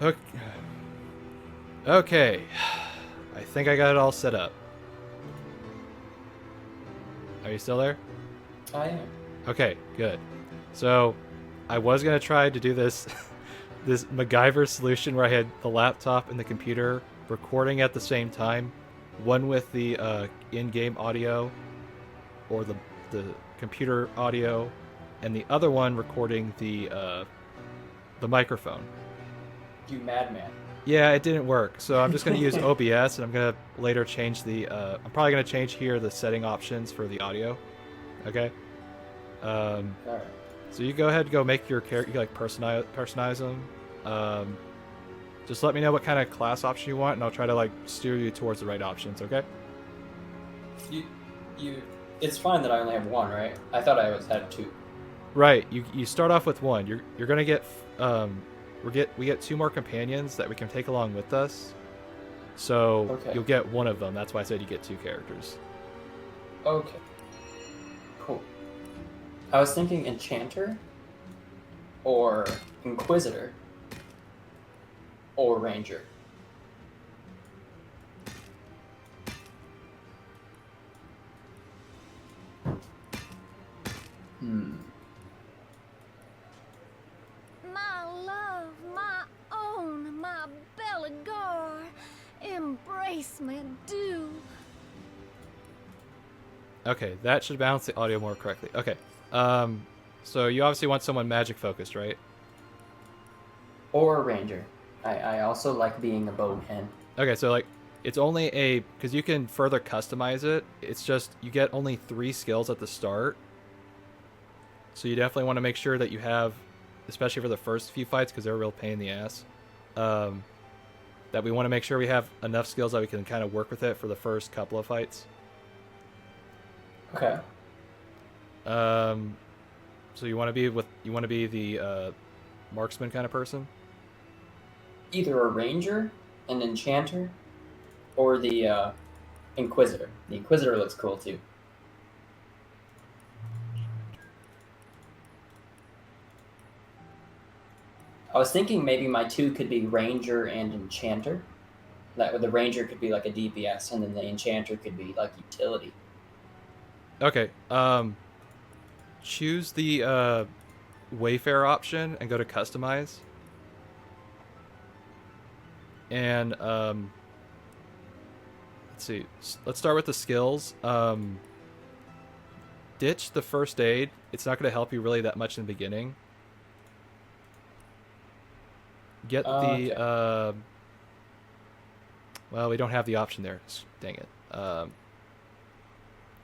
Okay. Okay. I think I got it all set up. Are you still there? I am. Okay, good. So, I was gonna try to do this this MacGyver solution where I had the laptop and the computer recording at the same time, one with the in-game audio or the computer audio, and the other one recording the microphone. You madman. Yeah, it didn't work, so I'm just gonna use OBS, and I'm gonna later change the. I'm probably gonna change here the setting options for the audio. Okay. Um, All right. so you go ahead and go make your character, you like personalize them. Um, just let me know what kind of class option you want, and I'll try to like steer you towards the right options. Okay. You, you. It's fine that I only have one, right? I thought I was had two. Right. You start off with one. You're gonna get we get two more companions that we can take along with us. So Okay. you'll get one of them. That's why I said you get two characters. Okay. Cool. I was thinking enchanter, or inquisitor, or ranger. Hmm. My love, my own, my Belligar, embrace me, do. Okay, that should balance the audio more correctly. Okay. So you obviously want someone magic focused, right? Or ranger. I also like being a bowman. Okay, so like it's only a because you can further customize it. It's just you get only 3 skills at the start. So you definitely want to make sure that you have, especially for the first few fights, because they're a real pain in the ass. Um, that we want to make sure we have enough skills that we can kind of work with it for the first couple of fights. Okay. Um, so you want to be the marksman kind of person. Either a ranger, an enchanter, or the inquisitor. The inquisitor looks cool too. I was thinking maybe my two could be ranger and enchanter. That the ranger could be like a DPS, and then the enchanter could be like utility. Okay. Choose the Wayfair option and go to customize. And let's see. Let's start with the skills. Ditch the first aid. It's not going to help you really that much in the beginning. Get the Okay. well, we don't have the option there. Dang it.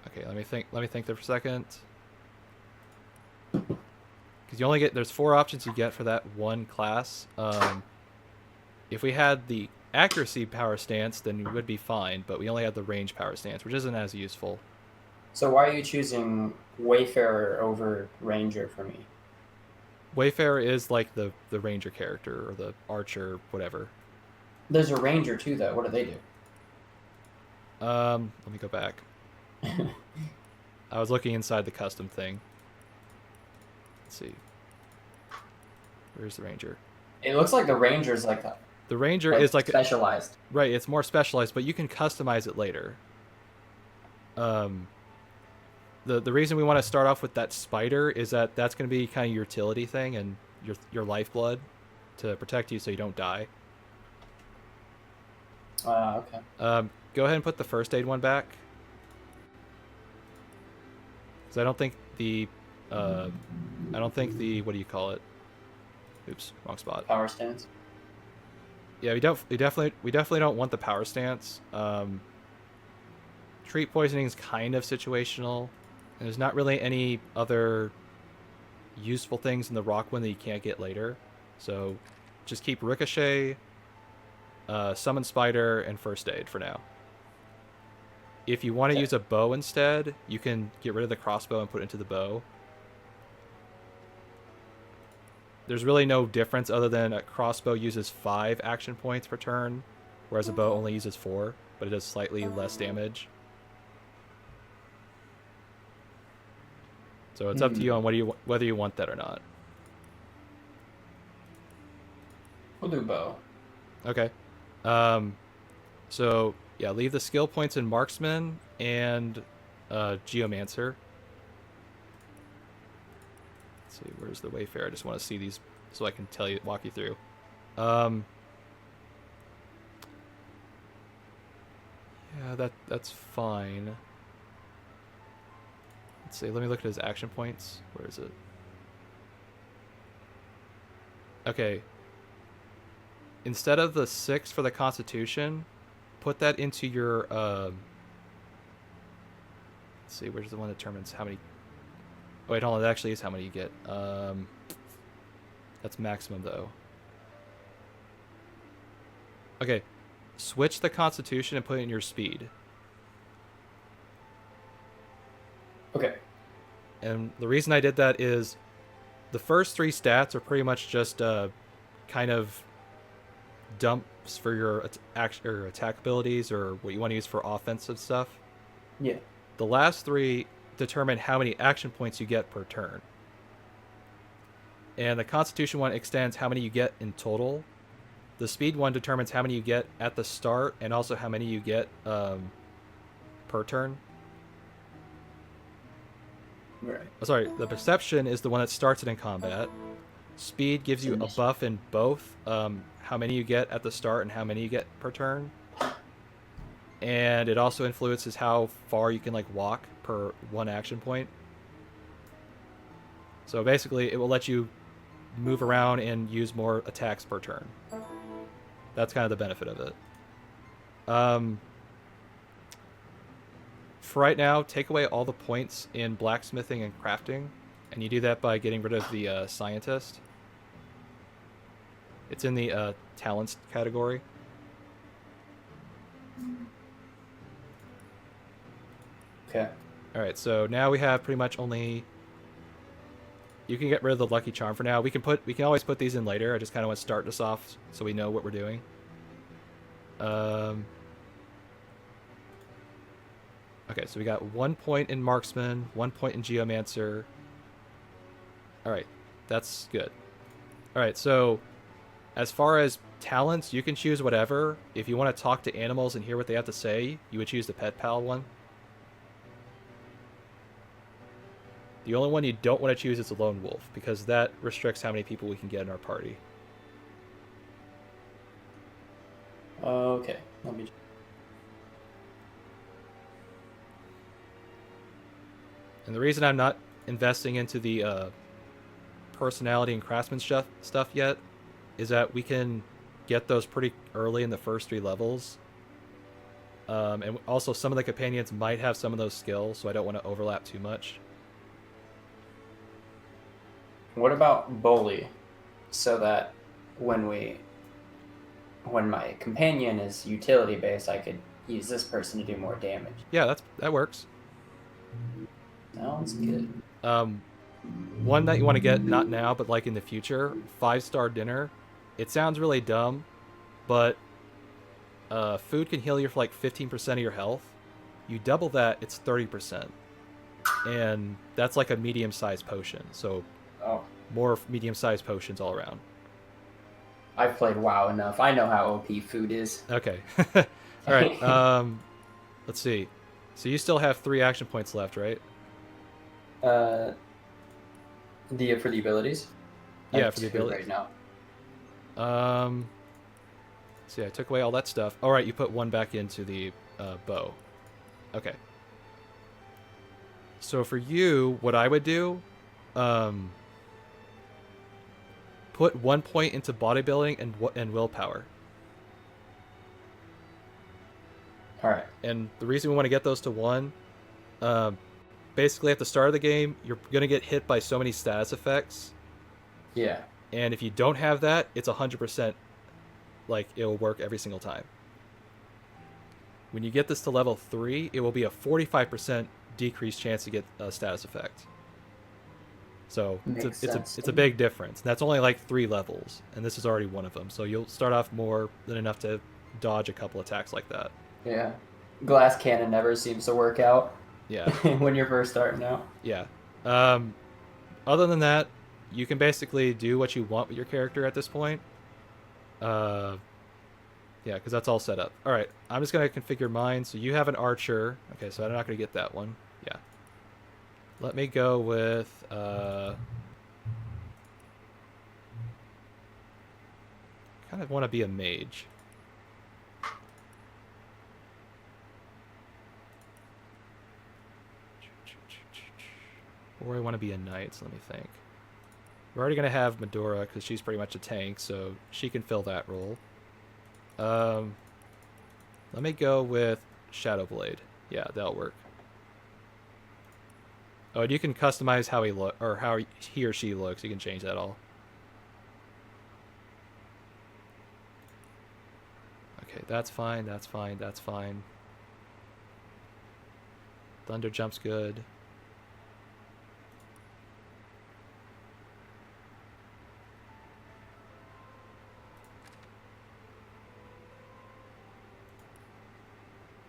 Okay, let me think there for a second. Because you only get there's 4 options you get for that one class. If we had the accuracy power stance, then we would be fine. But we only have the range power stance, which isn't as useful. So why are you choosing Wayfarer over Ranger for me? Wayfarer is like the ranger character or the archer, whatever. There's a Ranger too, though. What do they do? Let me go back. I was looking inside the custom thing. Let's see. Where's the ranger? It looks like the Ranger's like The ranger is like specialized. right. It's more specialized, but you can customize it later. Um, the reason we want to start off with that spider is that that's going to be kind of your utility thing and your lifeblood to protect you so you don't die. Okay. Go ahead and put the first aid one back. Because I don't think the what do you call it? Oops, wrong spot. Power stance. Yeah, we definitely don't want the power stance. Treat poisoning is kind of situational. And there's not really any other useful things in the rock one that you can't get later. So just keep ricochet, summon spider, and first aid for now. If you want to Okay. use a bow instead, you can get rid of the crossbow and put it into the bow. There's really no difference other than a crossbow uses 5 action points per turn, whereas a bow only uses 4, but it does slightly less damage. So it's up to you on whether you want that or not. We'll do bow. Okay. So yeah, leave the skill points in marksman and geomancer. Let's see, where's the wayfarer? I just want to see these so I can walk you through. Yeah, that's fine. Let's see. Let me look at his action points. Where is it? Okay. Instead of the 6 for the Constitution, put that into your. Let's see. Where's the one that determines how many? Oh, wait, hold on. That actually is how many you get. That's maximum though. Okay. Switch the Constitution and put it in your speed. Okay. And the reason I did that is the first 3 stats are pretty much just kind of dumps for your attack abilities or what you want to use for offensive stuff. Yeah. The last 3 determine how many action points you get per turn. And the Constitution one extends how many you get in total. The speed one determines how many you get at the start and also how many you get per turn. Right. Oh, sorry, the perception is the one that starts it in combat. Speed gives you a buff in both, how many you get at the start and how many you get per turn. And it also influences how far you can like walk per 1 action point. So basically, it will let you move around and use more attacks per turn. That's kind of the benefit of it. For right now, take away all the points in blacksmithing and crafting, and you do that by getting rid of the scientist. It's in the talents category. Okay. All right, so now we have pretty much only. You can get rid of the lucky charm for now. We can always put these in later. I just kind of want to start this off so we know what we're doing. Okay, so we got 1 point in marksman, 1 point in geomancer. All right, that's good. All right, so as far as talents, you can choose whatever. If you want to talk to animals and hear what they have to say, you would choose the pet pal one. The only one you don't want to choose is the lone wolf, because that restricts how many people we can get in our party. Okay. Let me. And the reason I'm not investing into the personality and craftsmanship stuff yet is that we can get those pretty early in the first 3 levels. And also some of the companions might have some of those skills, so I don't want to overlap too much. What about bully? So that when my companion is utility based, I could use this person to do more damage. Yeah, that works. Sounds good. One that you want to get, not now, but like in the future, 5-star dinner. It sounds really dumb, but food can heal you for like 15% of your health. You double that, it's 30%. And that's like a medium-sized potion, so more medium-sized potions all around. I've played WoW enough. I know how OP food is. Okay. All right. Let's see. So you still have 3 action points left, right? For the abilities? Yeah, for the abilities. Right now. See, I took away all that stuff. All right, you put 1 back into the bow. Okay. So for you, what I would do, put 1 point into bodybuilding and willpower. All right. And the reason we want to get those to 1, basically at the start of the game, you're going to get hit by so many status effects. Yeah. And if you don't have that, it's 100%, like, it'll work every single time. When you get this to level 3, it will be a 45% decreased chance to get a status effect. So it's a big difference. That's only like 3 levels, and this is already one of them. So you'll start off more than enough to dodge a couple attacks like that. Yeah. Glass cannon never seems to work out. Yeah. When you're first starting out. Yeah. Other than that, you can basically do what you want with your character at this point. Yeah, because that's all set up. All right, I'm just going to configure mine. So you have an archer. Okay, so I'm not going to get that one. Yeah. Let me go with... kind of want to be a mage. Or I want to be a knight, so let me think. We're already going to have Medora because she's pretty much a tank, so she can fill that role. Let me go with Shadowblade. Yeah, that'll work. Oh, and you can customize how he look or how he or she looks. You can change that all. Okay, that's fine. That's fine. That's fine. Thunder jump's good.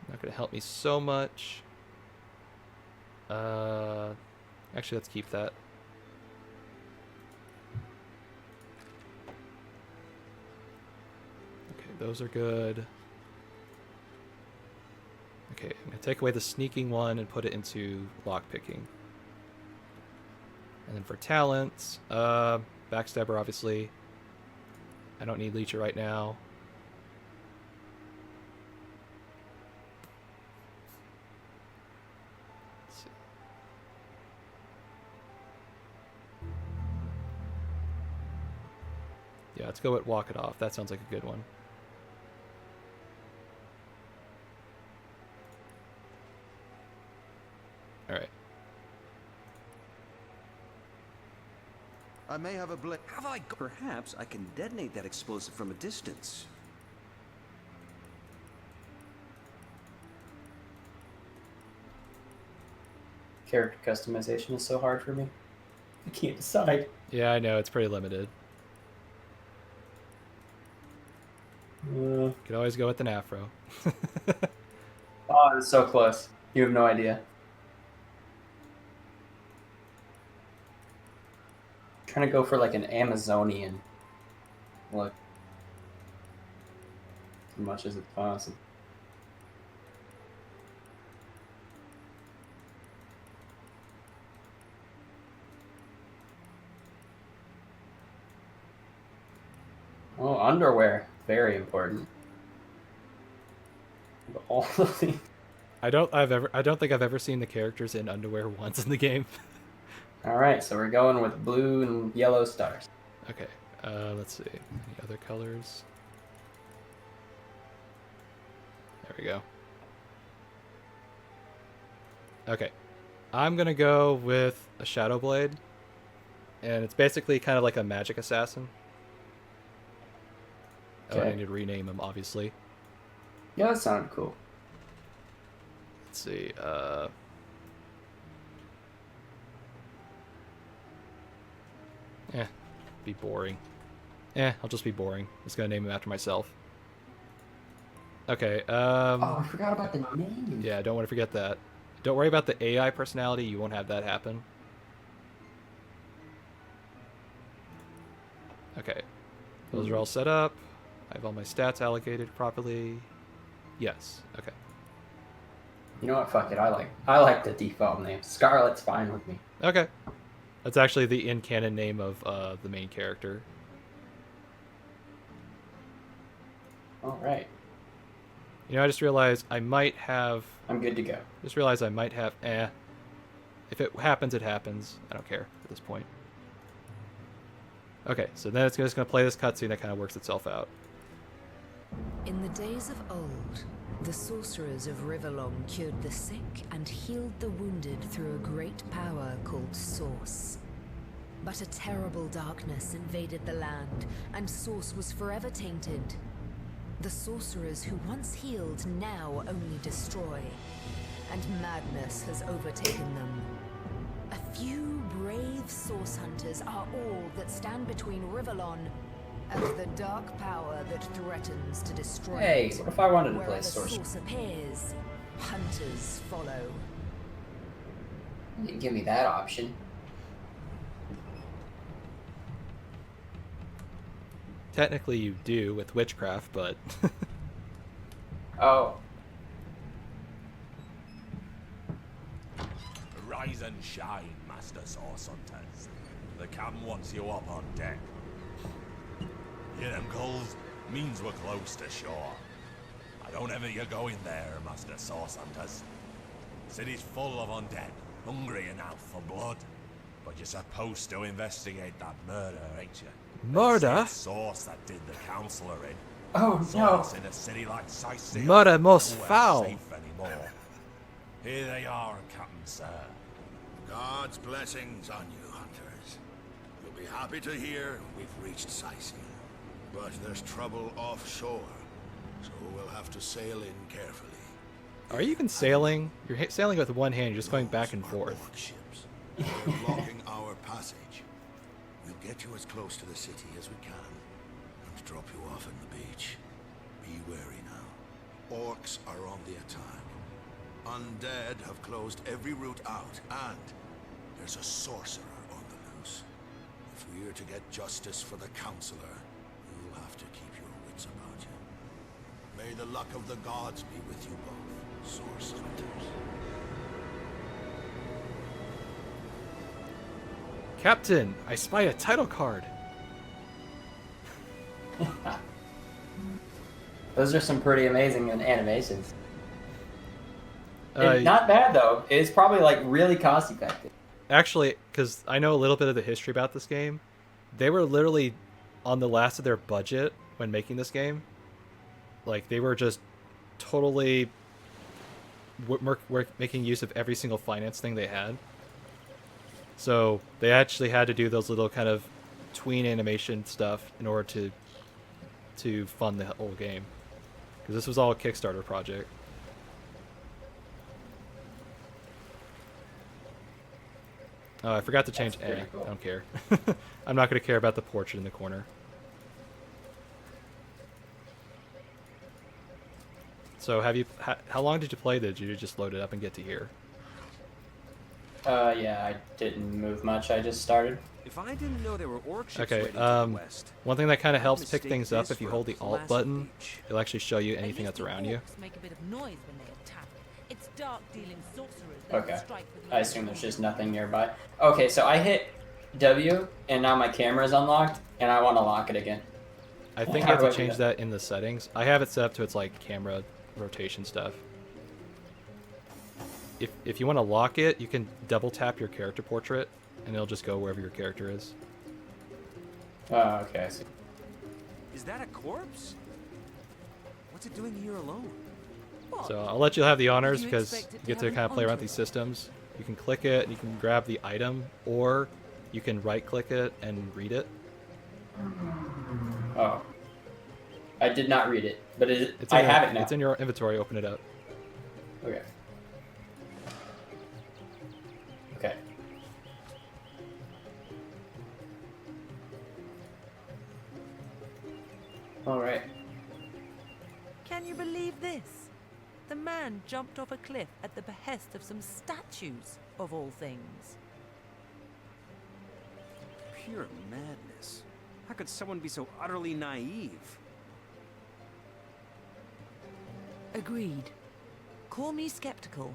Not gonna help me so much. Actually, let's keep that. Okay, those are good. Okay, I'm gonna take away the sneaking one and put it into lockpicking. And then for talents, backstabber obviously. I don't need Leecher right now. Yeah, let's go with Walk It Off. That sounds like a good one. Alright. I may have a blip. Have I got... Perhaps I can detonate that explosive from a distance. Character customization is so hard for me. I can't decide. Yeah, I know. It's pretty limited. Could always go with an afro. Oh, it's so close. You have no idea. I'm trying to go for like an Amazonian look. As much as it's possible. Oh, underwear. Very important. All the things. I don't think I've ever seen the characters in underwear once in the game. Alright, so we're going with blue and yellow stars. Okay, let's see. Any other colors? There we go. Okay. I'm gonna go with a Shadowblade. And it's basically kind of like a magic assassin. Oh, I Okay. need to rename him, obviously. Yeah, that sounded cool. Let's see, be boring. I'll just be boring. Just gonna name him after myself. Okay, Oh, I forgot about the name. yeah, don't want to forget that. Don't worry about the AI personality, you won't have that happen. Okay, those are all set up. I have all my stats allocated properly. Yes, okay. You know what? Fuck it. I like the default name. Scarlet's fine with me. Okay. That's actually the in-canon name of the main character. All right. You know, I just realized I might have... I'm good to go. Just realized I might have... If it happens, it happens. I don't care at this point. Okay, so then it's just going to play this cutscene that kind of works itself out. In the days of old, the sorcerers of Riverlong cured the sick and healed the wounded through a great power called Source. But a terrible darkness invaded the land, and Source was forever tainted. The sorcerers who once healed now only destroy, and madness has overtaken them. A few brave Source hunters are all that stand between Riverlon and the dark power that threatens to destroy Hey, it. what if I wanted to play Wherever Source? Source appears, hunters follow. You didn't give me that option. technically you do with witchcraft, but Oh, Rise and shine, Master Source Hunters. The captain wants you up on deck. Hear them calls? Means we're close to shore. I don't ever you go in there, Master Source Hunters. City's full of undead, hungry enough for blood. But you're supposed to investigate that murder, ain't you? Murder? It's the Source that did the Counselor in. oh no. Source in a city like Sicily. Murder most nowhere foul. safe anymore. Here they are, Captain Sir. God's blessings on you, hunters. You'll be happy to hear we've reached Sicily. But there's trouble offshore, so we'll have to sail in carefully. are you even sailing? You're sailing with one hand. You're just going back and Those are forth. orc ships. They're blocking our passage. We'll get you as close to the city as we can and drop you off in the beach. Be wary now. Orcs are on the attack. Undead have closed every route out, and there's a sorcerer on the loose. If we're to get justice for the Counselor, you'll have to keep your wits about you. May the luck of the gods be with you both, Source Hunters. Captain, I spy a title card. Those are some pretty amazing animations. Uh, Not bad though. It's probably like really cost effective. Actually, because I know a little bit of the history about this game, they were literally on the last of their budget when making this game. Like, they were just totally making use of every single finance thing they had. So they actually had to do those little kind of tween animation stuff in order to fund the whole game. Because this was all a Kickstarter project. Oh, I forgot to change That's pretty A. cool. I don't care. I'm not going to care about the portrait in the corner. So have you? How long did you play? Did you just load it up and get to here? Yeah, I didn't move much. I just started. If I didn't know there were orc ships Okay. waiting to the west, One thing that kind of I'd helps pick mistake things up this if you for a hold the Alt placid button, beach. it'll actually show you At anything least that's the around you. orcs make a bit of noise when they attack. It's dark-dealing sorcerers that Okay. strike with I assume there's just nothing nearby. Okay, so I hit W, and now my camera is unlocked, and I want to lock it again. I think How you do I have to do change that in the settings. I have it set up to its like camera rotation stuff. If you want to lock it, you can double tap your character portrait, and it'll just go wherever your character is. Oh, okay, I see. Is that a corpse? What's it doing here alone? What? So I'll let you have the honors you because expect you it to get to have kind an of play around entourage? these systems. You can click it, and you can grab the item, or you can right-click it and read it. Oh. I did not read it, but It's I in your- have it now. It's in your inventory. Open it up. Okay. Okay. Alright. Can you believe this? The man jumped off a cliff at the behest of some statues, of all things. Pure madness. How could someone be so utterly naive? Agreed. Call me skeptical,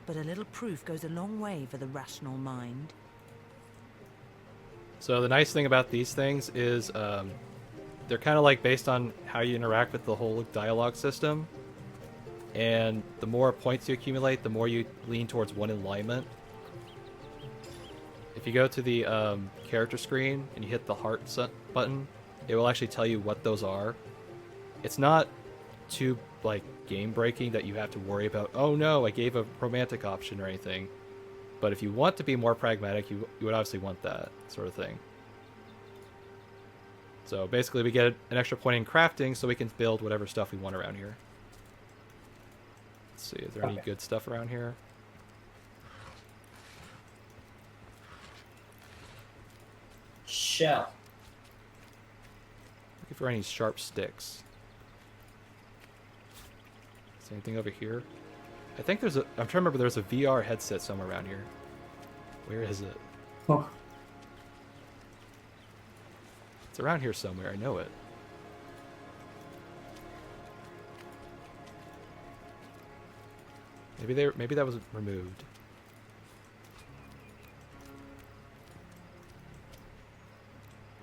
but a little proof goes a long way for the rational mind. So the nice thing about these things is they're kind of like based on how you interact with the whole dialogue system. And the more points you accumulate, the more you lean towards one alignment. If you go to the character screen and you hit the heart button, it will actually tell you what those are. It's not too like game breaking that you have to worry about, oh no, I gave a romantic option or anything. But if you want to be more pragmatic, you would obviously want that sort of thing. So basically we get an extra point in crafting so we can build whatever stuff we want around here. Let's see, is there any good stuff around here? Shell. Looking for any sharp sticks. Is there anything over here? I think there's a... I'm trying to remember there's a VR headset somewhere around here. Where is it? Oh. It's around here somewhere, I know it. Maybe that was removed.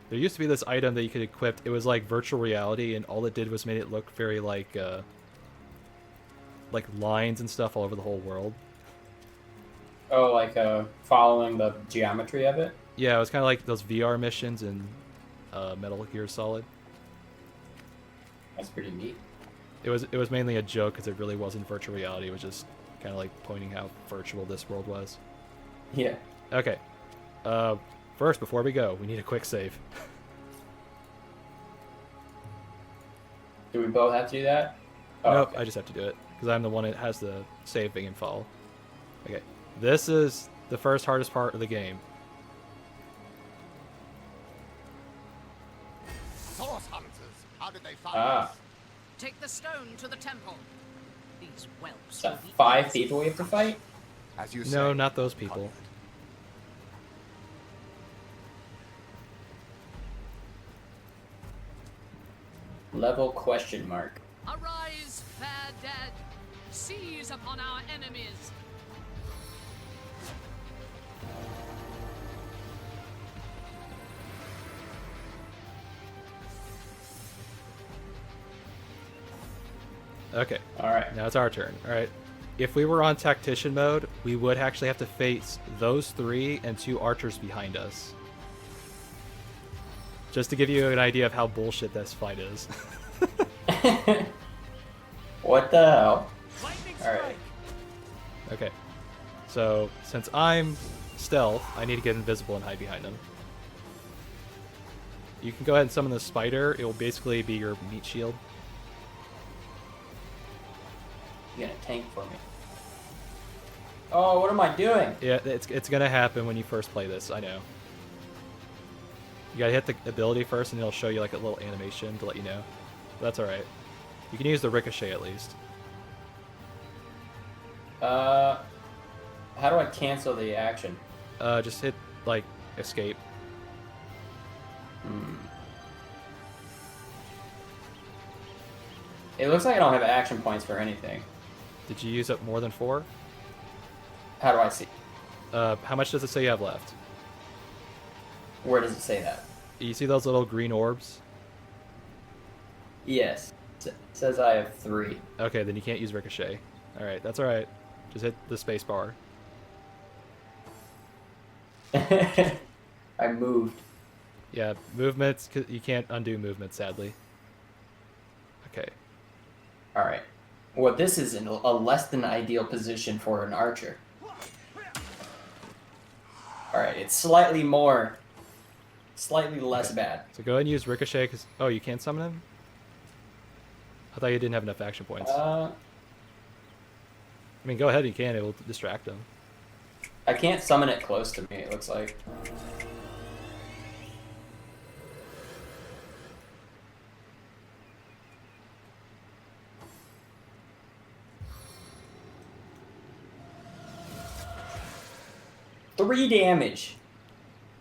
There used to be this item that you could equip. It was like virtual reality, and all it did was made it look very like lines and stuff all over the whole world. Oh, like following the geometry of it? Yeah, it was kind of like those VR missions in Metal Gear Solid. That's pretty neat. It was mainly a joke because it really wasn't virtual reality. It was just kind of like pointing how virtual this world was. Yeah. Okay. First, before we go, we need a quick save. Do we both have to do that? Oh, Nope, okay. I just have to do it because I'm the one that has the saving and fall. Okay, this is the first hardest part of the game. Source hunters, how did they find Ah. us? Take the stone to the temple. These whelps Is will that be 5 easy. people we have to fight? As you No, say, not those people. Level question mark. Arise, fair dead. Seize upon our enemies. Okay, Alright. now it's our turn. All right. If we were on tactician mode, we would actually have to face those 3 and 2 archers behind us. Just to give you an idea of how bullshit this fight is. What the hell? Alright. Okay. So, since I'm stealth, I need to get invisible and hide behind them. You can go ahead and summon the spider. It will basically be your meat shield. You're gonna tank for me. Oh, what am I doing? Yeah, it's gonna happen when you first play this, I know. You gotta hit the ability first and it'll show you like a little animation to let you know. But that's alright. You can use the ricochet at least. How do I cancel the action? Just hit like escape. It looks like I don't have action points for anything. Did you use up more than 4? How do I see? How much does it say you have left? Where does it say that? You see those little green orbs? Yes. It says I have 3. Okay, then you can't use ricochet. Alright, that's alright. Just hit the space bar. I moved. Yeah, movements, you can't undo movement, sadly. Okay. Alright. Well, this is a less than ideal position for an archer. Alright, it's slightly less bad. So go ahead and use ricochet, because... Oh, you can't summon him? I thought you didn't have enough action points. I mean, go ahead, you can. It will distract him. I can't summon it close to me, it looks like. Three damage.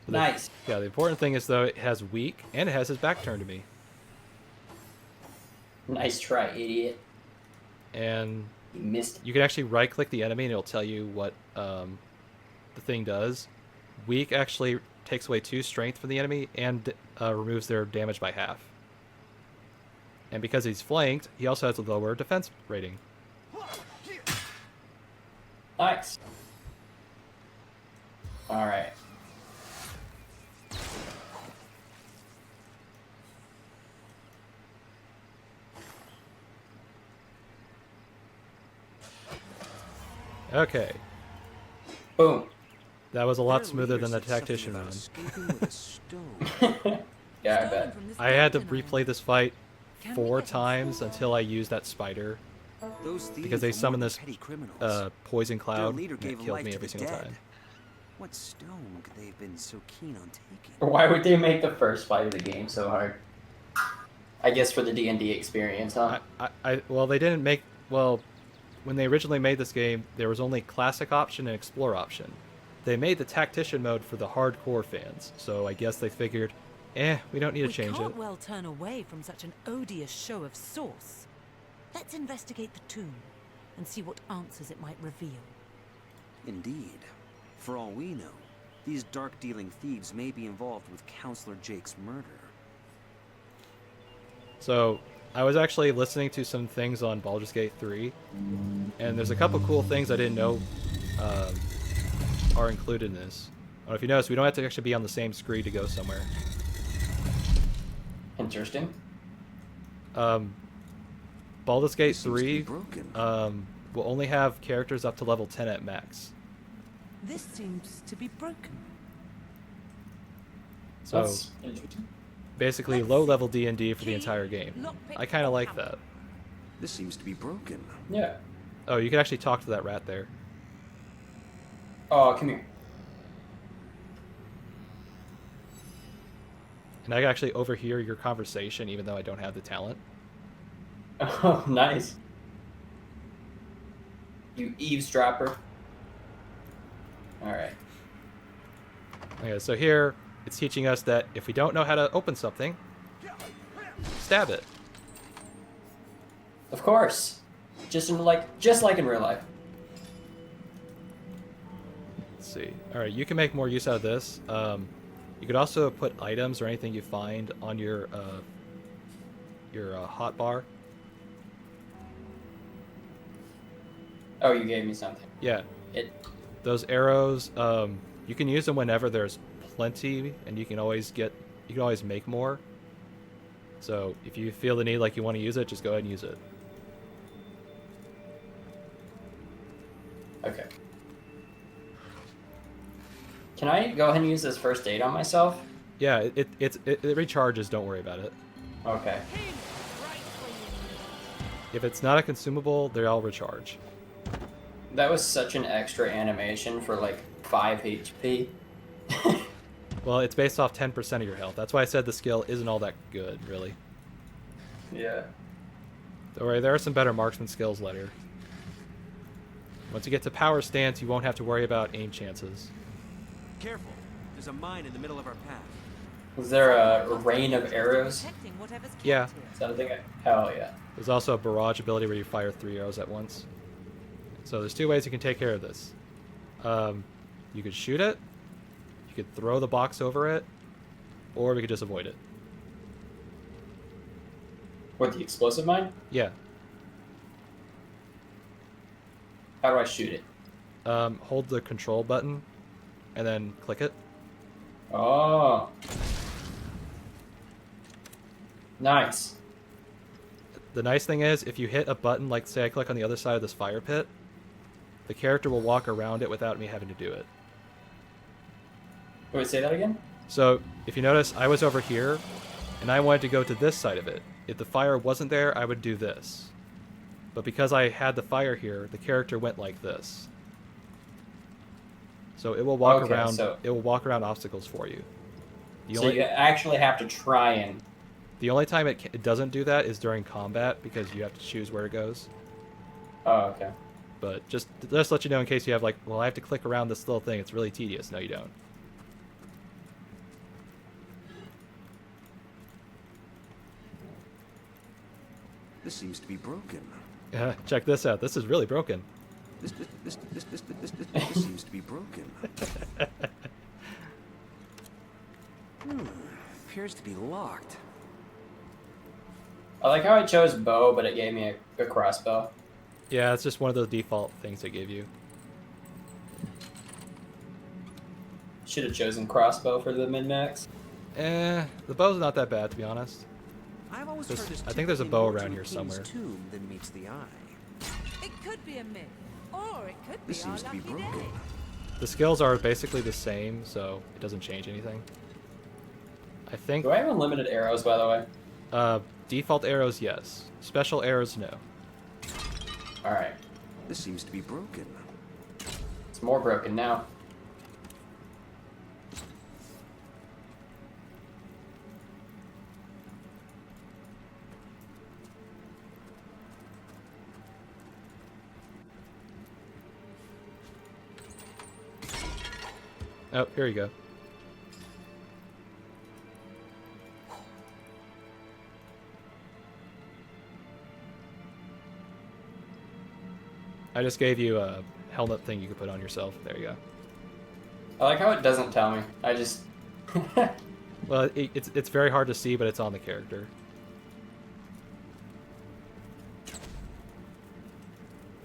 But the- Nice. Yeah, the important thing is, though, it has weak, and it has his back turned to me. Nice try, idiot. And You missed. you can actually right-click the enemy, and it'll tell you what the thing does. Weak actually takes away 2 strength from the enemy and removes their damage by half. And because he's flanked, he also has a lower defense rating. Nice. Alright. Okay, Boom. that was a lot Their smoother leader than the said something tactician about one. escaping with a stone. Yeah, I bet. I had to replay this fight 4 times until I used that spider, Those thieves because they were summoned more this than petty criminals. poison Their cloud, leader and gave it killed life me to every the single dead. time. What stone could they have been so keen on taking? Why would they make the first fight of the game so hard? I guess for the D&D experience, huh? Well, they didn't make... Well, when they originally made this game, there was only Classic option and Explore option. They made the Tactician mode for the hardcore fans, so I guess they figured, we don't need to We change can't it. well turn away from such an odious show of source. Let's investigate the tomb. and see what answers it might reveal. Indeed. For all we know, these dark-dealing thieves may be involved with Counselor Jake's murder. So, I was actually listening to some things on Baldur's Gate 3, and there's a couple cool things I didn't know are included in this. I don't know if you noticed, we don't have to actually be on the same screen to go somewhere. Interesting. Baldur's Gate This seems to be 3 broken. will only have characters up to level 10 at max. This seems to be broken. So, That's interesting. basically low-level D&D for the entire game. I kind of like that. This seems to be broken. Yeah. Oh, you can actually talk to that rat there. Oh, come here. And I can actually overhear your conversation even though I don't have the talent. Oh, nice. You eavesdropper. Alright. Okay, so here, it's teaching us that if we don't know how to open something, stab it. Of course. Just like in real life. Let's see. Alright, you can make more use out of this. You could also put items or anything you find on your hotbar. Oh, you gave me something. Yeah. It. Those arrows, you can use them whenever there's plenty, and you can always make more. So if you feel the need, like you want to use it, just go ahead and use it. Okay. Can I go ahead and use this first aid on myself? Yeah, it recharges. Don't worry about it. Okay. If it's not a consumable, they all recharge. That was such an extra animation for like 5 HP. Well, it's based off 10% of your health. That's why I said the skill isn't all that good, really. Yeah. Don't worry, there are some better marksman skills later. Once you get to power stance, you won't have to worry about aim chances. Careful. There's a mine in the middle of our path. Was there a rain of arrows? Protecting whatever's kept Yeah. here. Is that a thing? Hell yeah. There's also a barrage ability where you fire 3 arrows at once. So there's 2 ways you can take care of this. You could shoot it, you could throw the box over it, or we could just avoid it. What, the explosive mine? Yeah. How do I shoot it? Hold the control button, and then click it. Oh. Nice. The nice thing is, if you hit a button, like say I click on the other side of this fire pit, the character will walk around it without me having to do it. Wait, say that again? So, if you notice, I was over here, and I wanted to go to this side of it. If the fire wasn't there, I would do this. But because I had the fire here, the character went like this. So it will walk Okay, around. so- It will walk around obstacles for you. So you actually have to try and... The only time it doesn't do that is during combat, because you have to choose where it goes. Oh, okay. But just let you know in case you have like, well, I have to click around this little thing. It's really tedious. No, you don't. This seems to be broken. Check this out. This is really broken. This seems to be broken. Appears to be locked. I like how I chose bow, but it gave me a crossbow. Yeah, it's just one of those default things they give you. Should have chosen crossbow for the min-max. The bow's not that bad, to be honest. I've always There's- heard there's I think there's a typically bow more around to a here king's somewhere. tomb than meets the eye. It could be a myth, or it could be This our seems to be lucky broken. day. The skills are basically the same, so it doesn't change anything. I think Do I have unlimited arrows, by the way? default arrows, yes. Special arrows, no. Alright. This seems to be broken. It's more broken now. Oh, here you go. I just gave you a helmet thing you could put on yourself. There you go. I like how it doesn't tell me. I just. Well, it's very hard to see, but it's on the character.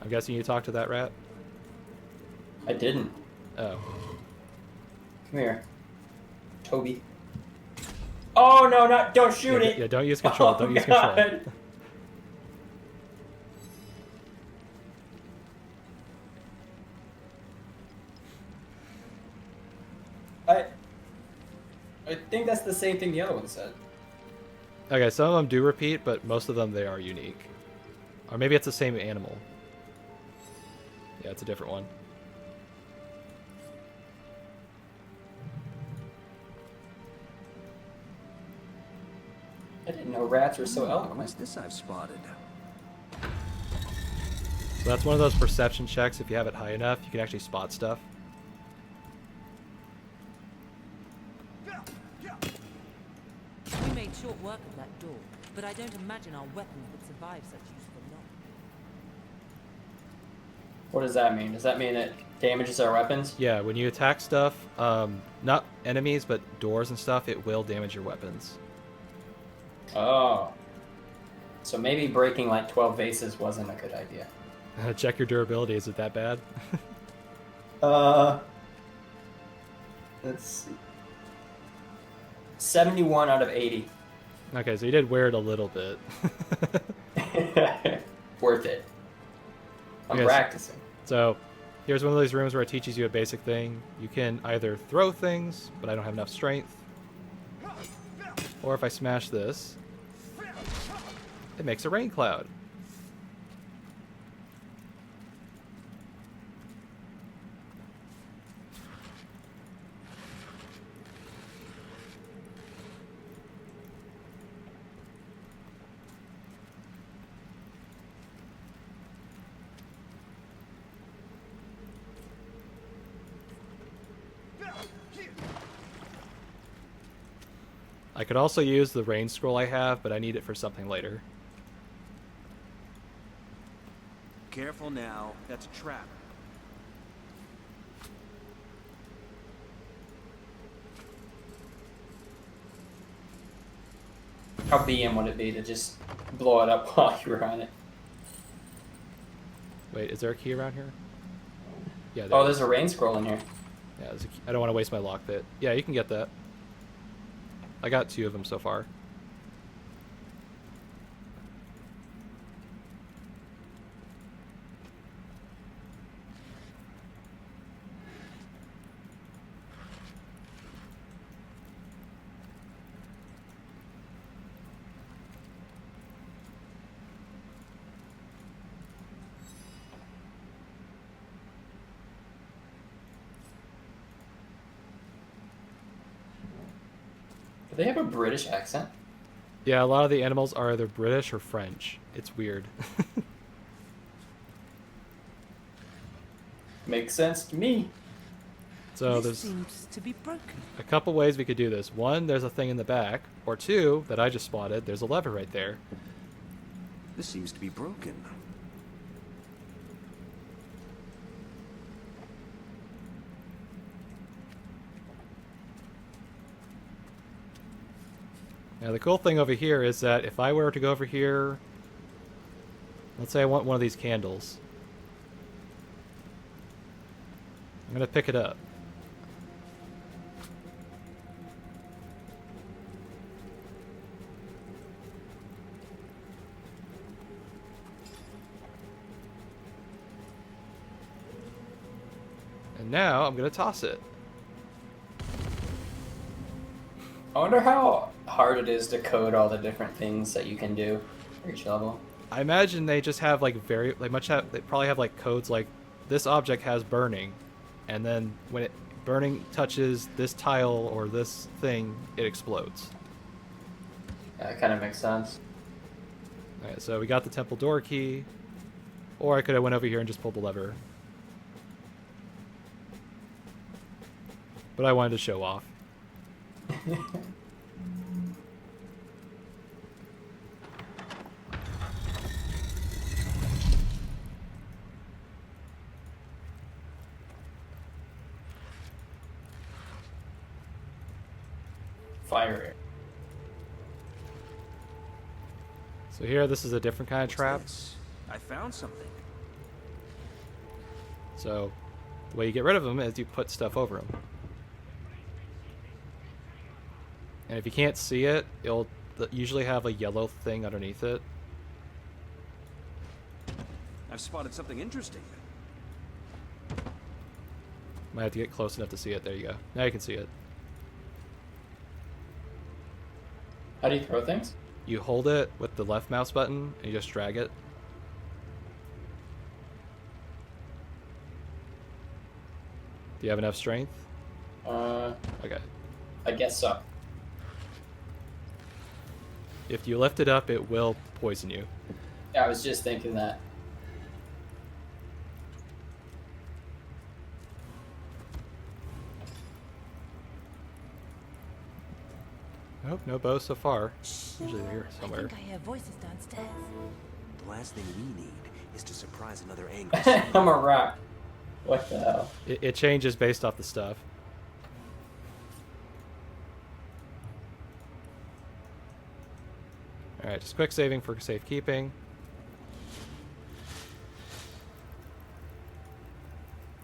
I'm guessing you talked to that rat? I didn't. Oh. Come here, Toby. Oh no! Not don't shoot Yeah, it. yeah, don't use control. Oh, don't use control. God. I think that's the same thing the other one said. Okay, some of them do repeat, but most of them, they are unique. Or maybe it's the same animal. Yeah, it's a different one. I didn't know rats were so What's eloquent. this I've spotted? So that's one of those perception checks. If you have it high enough, you can actually spot stuff. We made short work of that door, but I don't imagine our weapons would survive such use for long. What does that mean? Does that mean it damages our weapons? Yeah, when you attack stuff, not enemies, but doors and stuff, it will damage your weapons. Oh. So maybe breaking like 12 vases wasn't a good idea. Check your durability. Is it that bad? Let's see. 71 out of 80. Okay, so you did wear it a little bit. Worth it. I'm Yes. practicing. So, here's one of those rooms where it teaches you a basic thing. You can either throw things, but I don't have enough strength. Or if I smash this, it makes a rain cloud. I could also use the rain scroll I have, but I need it for something later. Careful now, that's a trap. How BM would it be to just blow it up while you were on it? Wait, is there a key around here? Yeah. Oh, there's a rain scroll in here. Yeah, there's a key. I don't want to waste my lockpick. Yeah, you can get that. I got 2 of them so far. Do they have a British accent? Yeah, a lot of the animals are either British or French. It's weird. Makes sense to me. So This there's seems to be broken. a couple ways we could do this. 1, there's a thing in the back. Or 2, that I just spotted, there's a lever right there. This seems to be broken. Now the cool thing over here is that if I were to go over here, let's say I want one of these candles. I'm gonna pick it up. And now I'm gonna toss it. I wonder how hard it is to code all the different things that you can do for each level. I imagine they just have like they probably have like codes like this object has burning, and then when burning touches this tile or this thing, it explodes. Yeah, that kind of makes sense. Alright, so we got the temple door key, or I could have went over here and just pulled the lever. But I wanted to show off. fire. So here, this is a different kind of What's trap. this? I found something. So the way you get rid of them is you put stuff over them. And if you can't see it, it'll usually have a yellow thing underneath it. I've spotted something interesting. Might have to get close enough to see it. There you go. Now you can see it. How do you throw things? You hold it with the left mouse button and you just drag it. Do you have enough strength? Okay. I guess so. If you lift it up, it will poison you. Yeah, I was just thinking that. Nope, no bows so far. Usually they're here I somewhere. think I hear voices downstairs. The last thing we need is to surprise another angry I'm a rock. What the hell? It changes based off the stuff. Alright, just quick saving for safekeeping.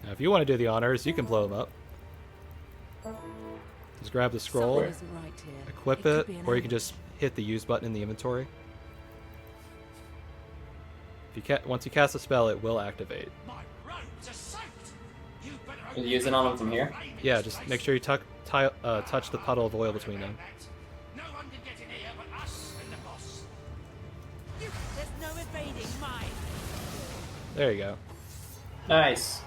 Now, if you want to do the honors, you can blow them up. Just grab the scroll, Something isn't right here. equip could it, be an or you can enemy. just hit the use button in the inventory. If you once you cast a spell, it will activate. My robes are soaked. You better Are you using on them from here? Yeah, just make sure you touch the puddle of oil between them. No one can get in here but us and the boss. There's no evading mine. There you go. Nice.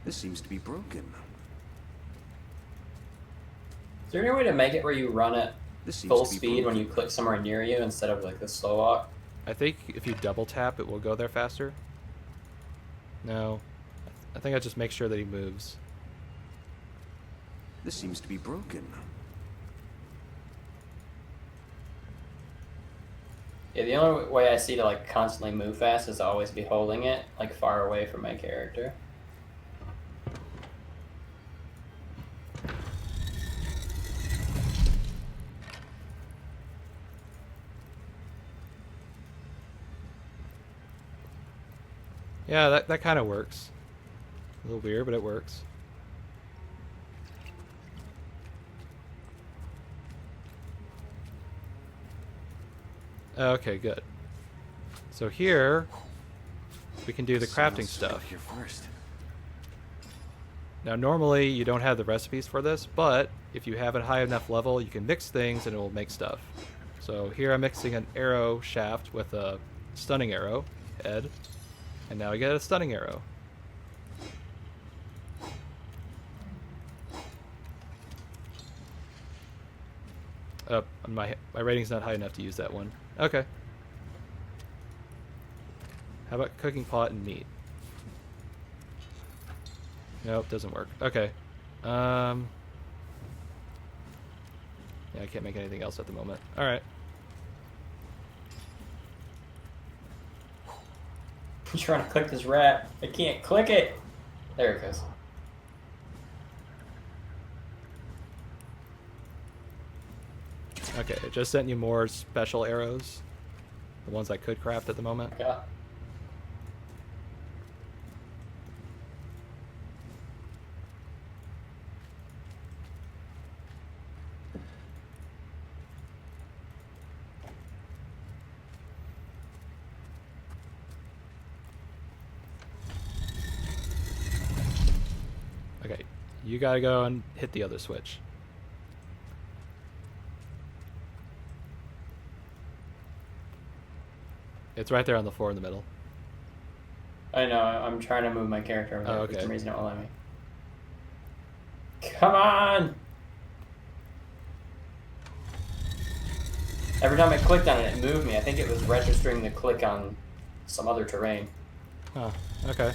This seems to be broken. Is there any way to make it where you run at This seems full to be speed when broken. you click somewhere near you instead of like the slow walk? I think if you double tap, it will go there faster. No. I think I just make sure that he moves. This seems to be broken. Yeah, the only way I see to like constantly move fast is to always be holding it like far away from my character. Yeah, that kind of works. A little weird, but it works. Okay, good. So here, we can do the crafting Someone stuff. Here first. Now, normally you don't have the recipes for this, but if you have a high enough level, you can mix things and it will make stuff. So here I'm mixing an arrow shaft with a stunning arrow head, and now I get a stunning arrow. My rating's not high enough to use that one. Okay. How about cooking pot and meat? Nope, doesn't work. Okay. Yeah, I can't make anything else at the moment. All right. I'm trying to click this rat. I can't click it. There it goes. Okay, it just sent you more special arrows. The ones I could craft at the moment. Yeah. Okay, you gotta go and hit the other switch. It's right there on the floor in the middle. I know, I'm trying to move my character over there. Oh, For okay. some reason it won't let me. Come on! Every time I clicked on it, it moved me. I think it was registering the click on some other terrain. Oh, okay.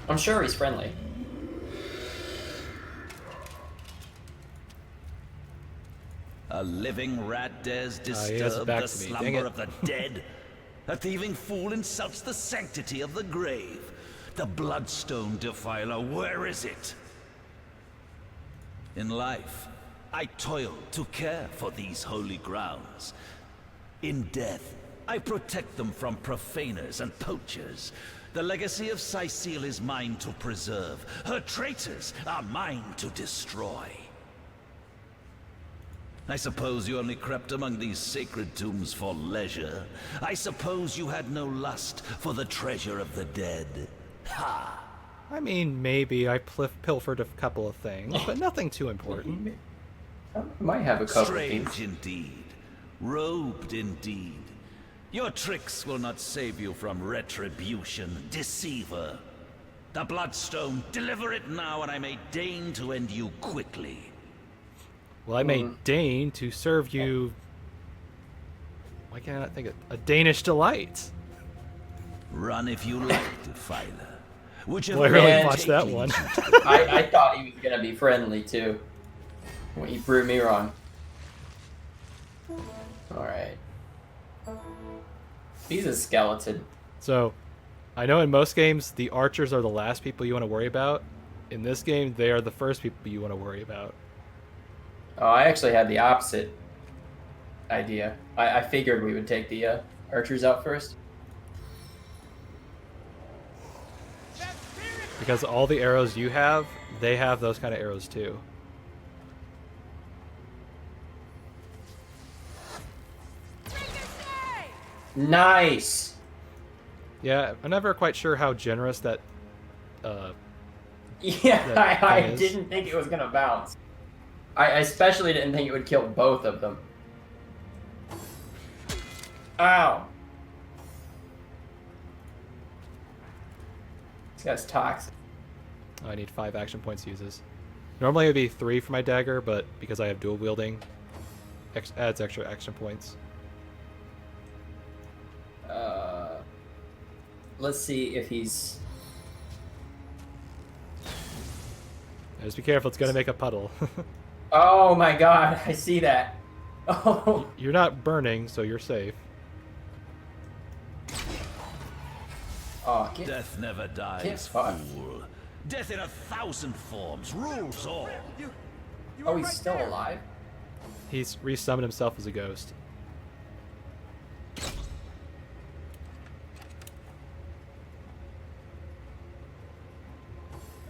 I'm sure he's friendly. A living rat dares he has it disturb back the to me. Dang slumber it. of the dead. A thieving fool insults the sanctity of the grave. The bloodstone defiler, where is it? In life, I toil to care for these holy grounds. In death, I protect them from profaners and poachers. The legacy of Cecile is mine to preserve. Her traitors are mine to destroy. I suppose you only crept among these sacred tombs for leisure. I suppose you had no lust for the treasure of the dead. Ha! I mean, maybe I pilfered a couple of things, but nothing too important. I might have a couple Strange things. indeed. Robed indeed. Your tricks will not save you from retribution, deceiver. The Bloodstone, deliver it now and I may deign to end you quickly. Well, I may deign to serve you... Why can't I not think of... A Danish delight. Run if you like, Defiler. Whichever Well, I really Man, watched that one. I thought he was going to be friendly, too. Well, he proved me wrong. Alright. He's a skeleton. So, I know in most games, the archers are the last people you want to worry about. In this game, they are the first people you want to worry about. Oh, I actually had the opposite idea. I figured we would take the archers out first. Because all the arrows you have, they have those kind of arrows too. Nice! Yeah, I'm never quite sure how generous that... Yeah, that I thing is. didn't think it was going to bounce. I especially didn't think it would kill both of them. Ow! This guy's toxic. Oh, I need 5 action points to use this. Normally it would be 3 for my dagger, but because I have dual wielding, adds extra action points. Let's see if he's... Just be careful, it's going to make a puddle. Oh my god, I see that. Oh, You're not burning, so you're safe. oh get... Death never dies, Get fucked. fool. Death in 1,000 forms rules all. Oh, he's still alive? He's resummoned himself as a ghost.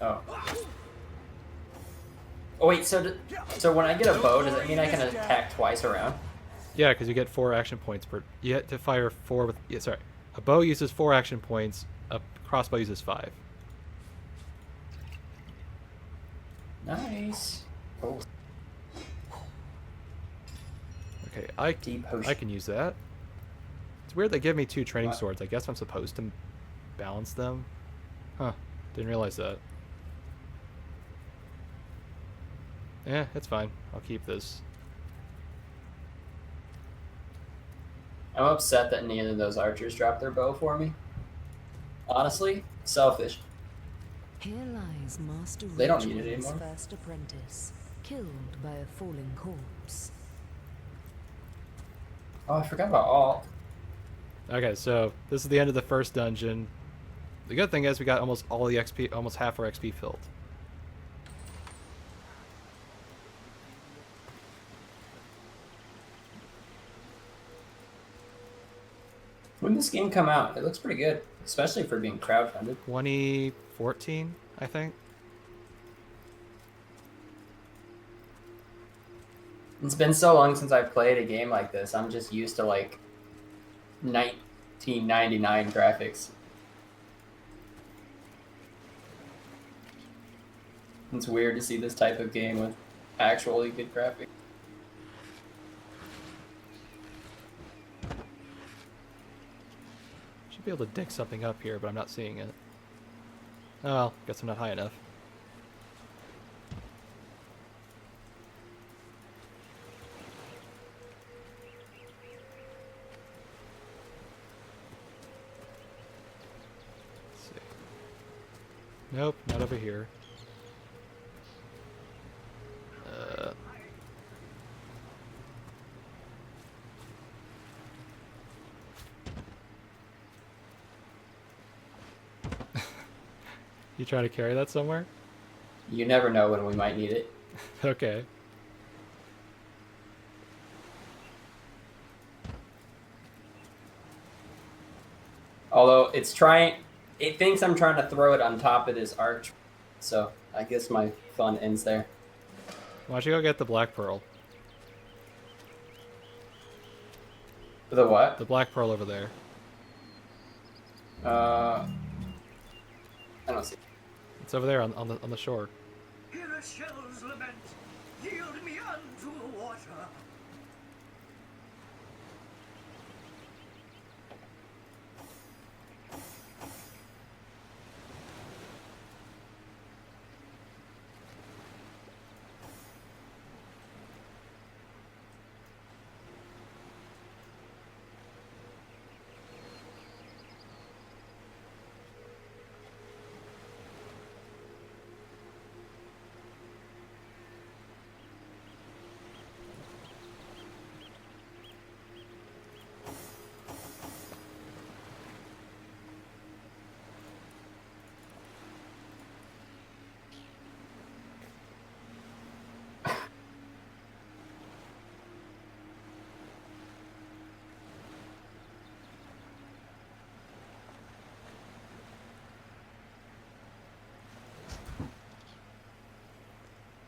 Oh. Oh wait, so when I get a bow, does that mean I can attack twice around? Yeah, because you get 4 action points per... You have to fire 4 with... Yeah, sorry. A bow uses 4 action points. A crossbow uses 5. Nice. Oh, Okay, I deep potion. can use that. It's weird they give me 2 training swords. I guess I'm supposed to balance them. Huh. Didn't realize that. Yeah, it's fine. I'll keep this. I'm upset that neither of those archers dropped their bow for me. Honestly, selfish. Here lies Master They don't need it Ritual's anymore. first apprentice, killed by a falling corpse. Oh, I forgot about alt. Okay, so this is the end of the first dungeon. The good thing is we got almost all the XP, almost half our XP filled. When did this game come out? It looks pretty good, especially for being crowdfunded. 2014, I think. It's been so long since I've played a game like this. I'm just used to like 1999 graphics. It's weird to see this type of game with actually good graphics. Should be able to dig something up here, but I'm not seeing it. Oh well, guess I'm not high enough. Let's see. Nope, not over here. You trying to carry that somewhere? You never know when we might need it. Okay. Although it thinks I'm trying to throw it on top of this arch, so I guess my fun ends there. Why don't you go get the black pearl? The what? The black pearl over there. I don't see. It's over there on the shore. Hear a shell's lament. Yield me unto the water.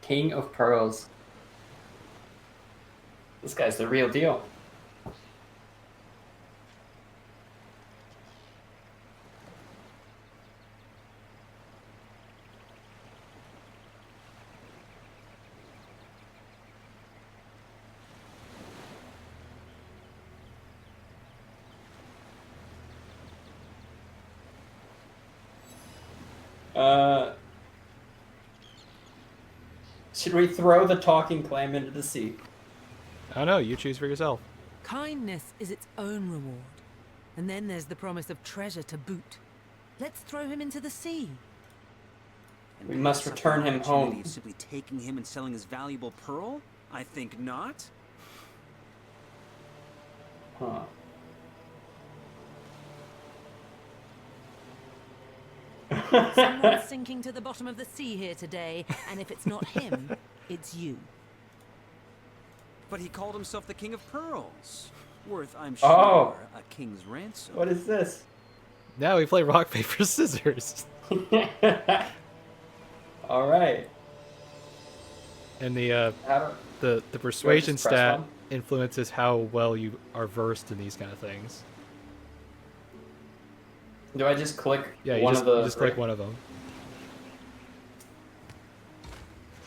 King of Pearls. This guy's the real deal. Should we throw the talking clam into the sea? I don't know. You choose for yourself. Kindness is its own reward. And then there's the promise of treasure to boot. Let's throw him into the sea. And We must perhaps return our him opportunity home. is simply taking him and selling his valuable pearl? I think not. Huh. Someone's sinking to the bottom of the sea here today, and if it's not him, it's you. But he called himself the King of Pearls. Worth, I'm sure, Oh. a king's ransom. What is this? Now we play rock, paper, scissors. All right. And the How do, the persuasion just press stat one? influences how well you are versed in these kind of things. do I just click Yeah, you one just, of the? you just click one of them.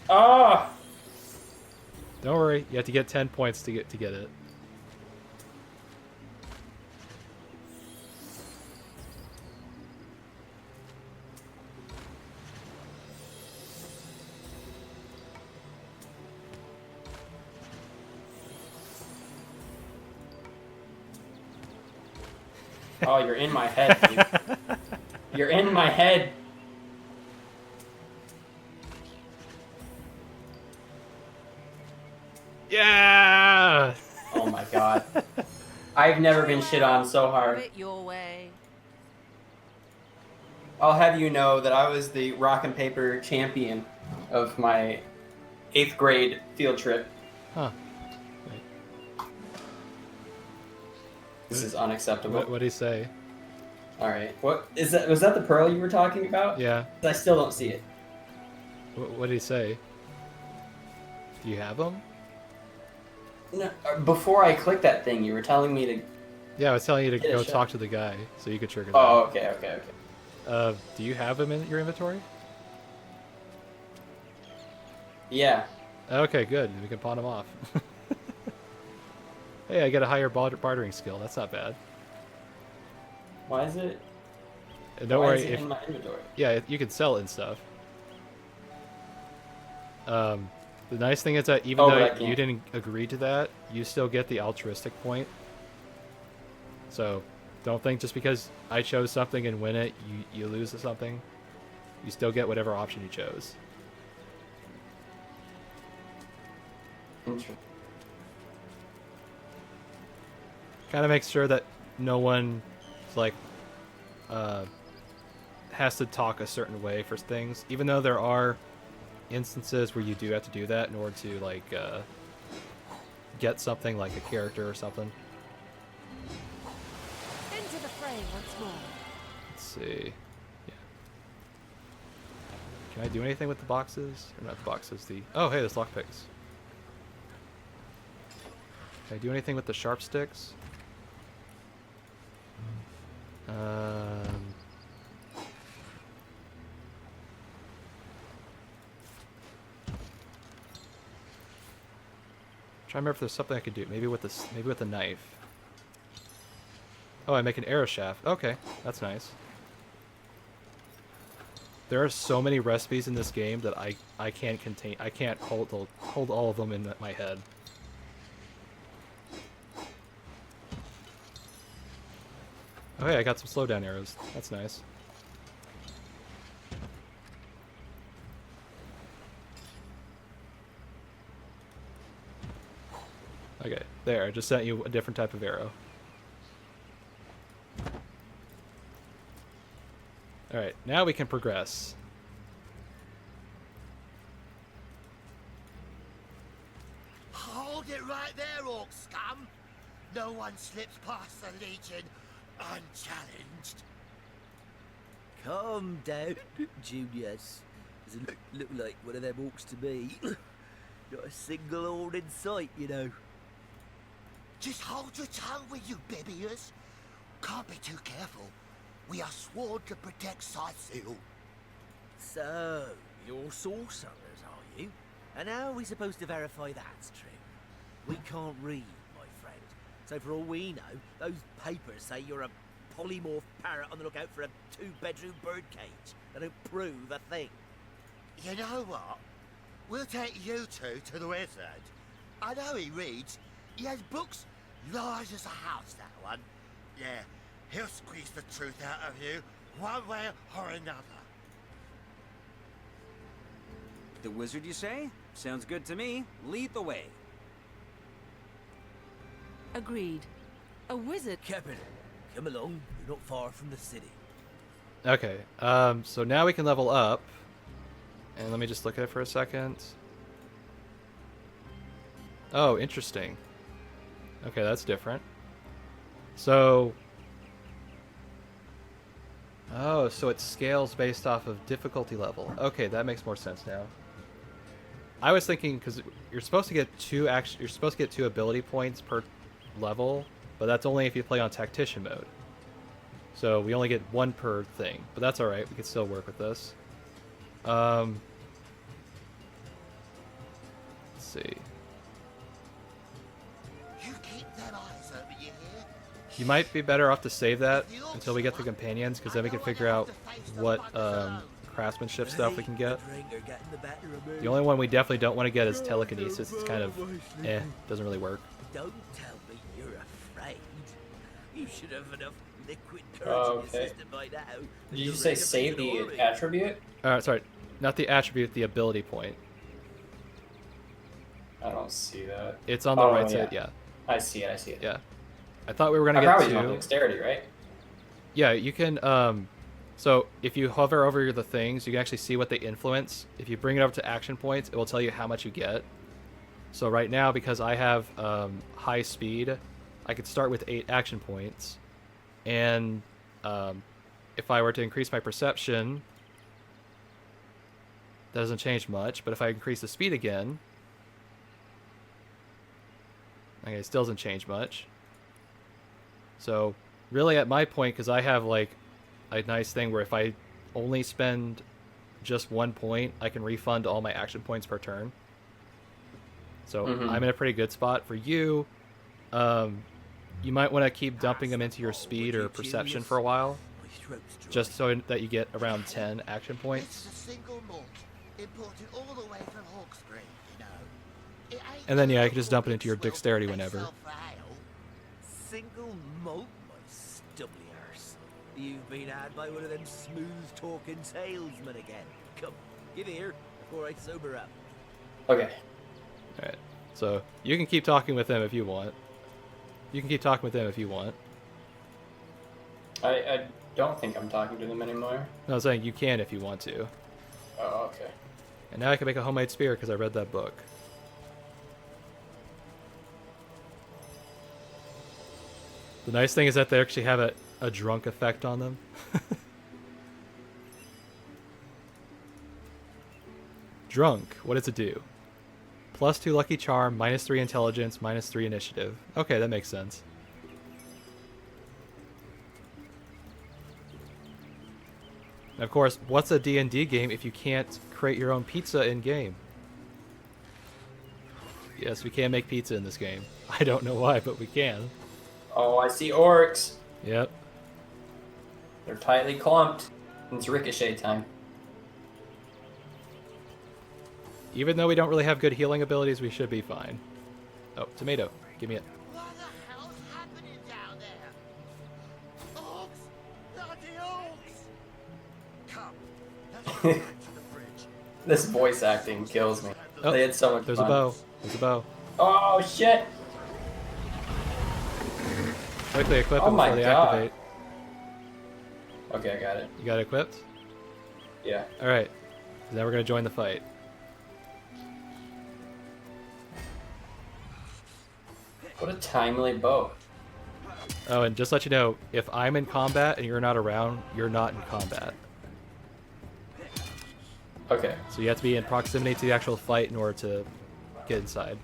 Ah! Don't worry, you have to get 10 points to get it. Oh, you're in my head, dude. You're in my head. Yeah! Oh my god. I've never been shit on so Have hard. it your way. I'll have you know that I was the rock and paper champion of my 8th grade field trip. Huh. This is unacceptable. What did he say? All right. What is that? Was that the pearl you were talking about? Yeah. I still don't see it. What did he say? Do you have them? No, before I clicked that thing, you were telling me to. Yeah, I was telling you to Get a go shot. talk to the guy so you could trigger Oh, okay, okay, okay. that. Do you have him in your inventory? Yeah. Okay, good. We can pawn him off. Hey, I get a higher bartering skill. That's not bad. Why is it? And don't why worry is it if in my inventory? yeah, you can sell it and stuff. The nice thing is that even Oh, but I though you can't. didn't agree to that, you still get the altruistic point. So, don't think just because I chose something and win it, you lose to something. You still get whatever option you chose. Interesting. Kind of makes sure that no one like has to talk a certain way for things, even though there are instances where you do have to do that in order to like get something like a character or something. Into the fray once more. Let's see. Yeah. Can I do anything with the boxes? Or not the boxes, the... Oh, hey, there's lockpicks. Can I do anything with the sharp sticks? Try to remember if there's something I could do. Maybe with this. Maybe with a knife. Oh, I make an arrow shaft. Okay, that's nice. There are so many recipes in this game that I can't contain. I can't hold all of them in my head. Oh, hey, I got some slowdown arrows. That's nice. Okay, there. I just sent you a different type of arrow. Alright, now we can progress. Hold it right there, orc scum! No one slips past the Legion unchallenged. Calm down, Junius. Doesn't look like one of them orcs to me. Not a single horn in sight, you know. Just hold your tongue, will you, Bibius? Can't be too careful. We are sworn to protect Scythiel. So, you're sorcerers, are you? And how are we supposed to verify that's true? We can't read, my friend. So for all we know, those papers say you're a polymorph parrot on the lookout for a 2-bedroom birdcage. They don't prove a thing. You know what? We'll take you two to the wizard. I know he reads. He has books large as a house, that one. Yeah, he'll squeeze the truth out of you, one way or another. The wizard, you say? Sounds good to me. Lead the way. Agreed. A wizard. Captain, come along. You're not far from the city. Okay, so now we can level up. And let me just look at it for a second. Oh, interesting. Okay, that's different. So... Oh, so it scales based off of difficulty level. Okay, that makes more sense now. I was thinking, because you're supposed to get you're supposed to get 2 ability points per level, but that's only if you play on tactician mode. So we only get 1 per thing, but that's alright, we can still work with this. Let's see. You keep them eyes open, you hear? You might be better off to save that until we get the companions, because then we can figure out what craftsmanship stuff we can get. The only one we definitely don't want to get is telekinesis. It's kind of doesn't really work. Don't tell me you're afraid. You should have enough liquid courage in your system by now. Did you say save the attribute? Sorry, not the attribute, the ability point. I don't see that. It's on the right side, yeah. I see it, I see it. Yeah. I thought we were gonna get probably 2. on dexterity, right? Yeah, you can, so if you hover over the things, you can actually see what they influence. If you bring it over to action points, it will tell you how much you get. So right now, because I have high speed, I could start with 8 action points. And if I were to increase my perception, that doesn't change much. But if I increase the speed again, okay, it still doesn't change much. So really at my point, because I have like a nice thing where if I only spend just 1 point, I can refund all my action points per turn. So I'm in a pretty good spot. For you, you might want to keep dumping them into your speed or perception for a while, just so that you get around 10 action points. It's a single malt, imported all the way from Hawkesbury, you know. It ain't And then yeah, you can just dump it into your dexterity whenever. Single malt, my stubbly arse. You've been had by one of them smooth-talking salesmen again. Come, give here before I sober up. Okay. Alright, so you can keep talking with them if you want. I don't think I'm talking to them anymore. No, I'm saying you can if you want to. Oh, okay. And now I can make a homemade spear because I read that book. The nice thing is that they actually have a drunk effect on them. Drunk, what does it do? +2 lucky charm, -3 intelligence, -3 initiative. Okay, that makes sense. And of course, what's a D&D game if you can't create your own pizza in-game? Yes, we can make pizza in this game. I don't know why, but we can. Oh, I see orcs. Yep. They're tightly clumped. It's ricochet time. Even though we don't really have good healing abilities, we should be fine. Oh, tomato. Give me it. What the hell's happening down there? Orcs! Bloody orcs! Come, let's go back to the bridge. This voice acting kills me. Oh, They had so much there's fun. a bow. There's a bow. Oh, shit! Quickly equip Oh them my before they God. activate. Okay, I got it. You got it equipped? Yeah. Alright. Now we're going to join the fight. What a timely bow. Oh, and just to let you know, if I'm in combat and you're not around, you're not in combat. Okay. So you have to be in proximity to the actual fight in order to get inside.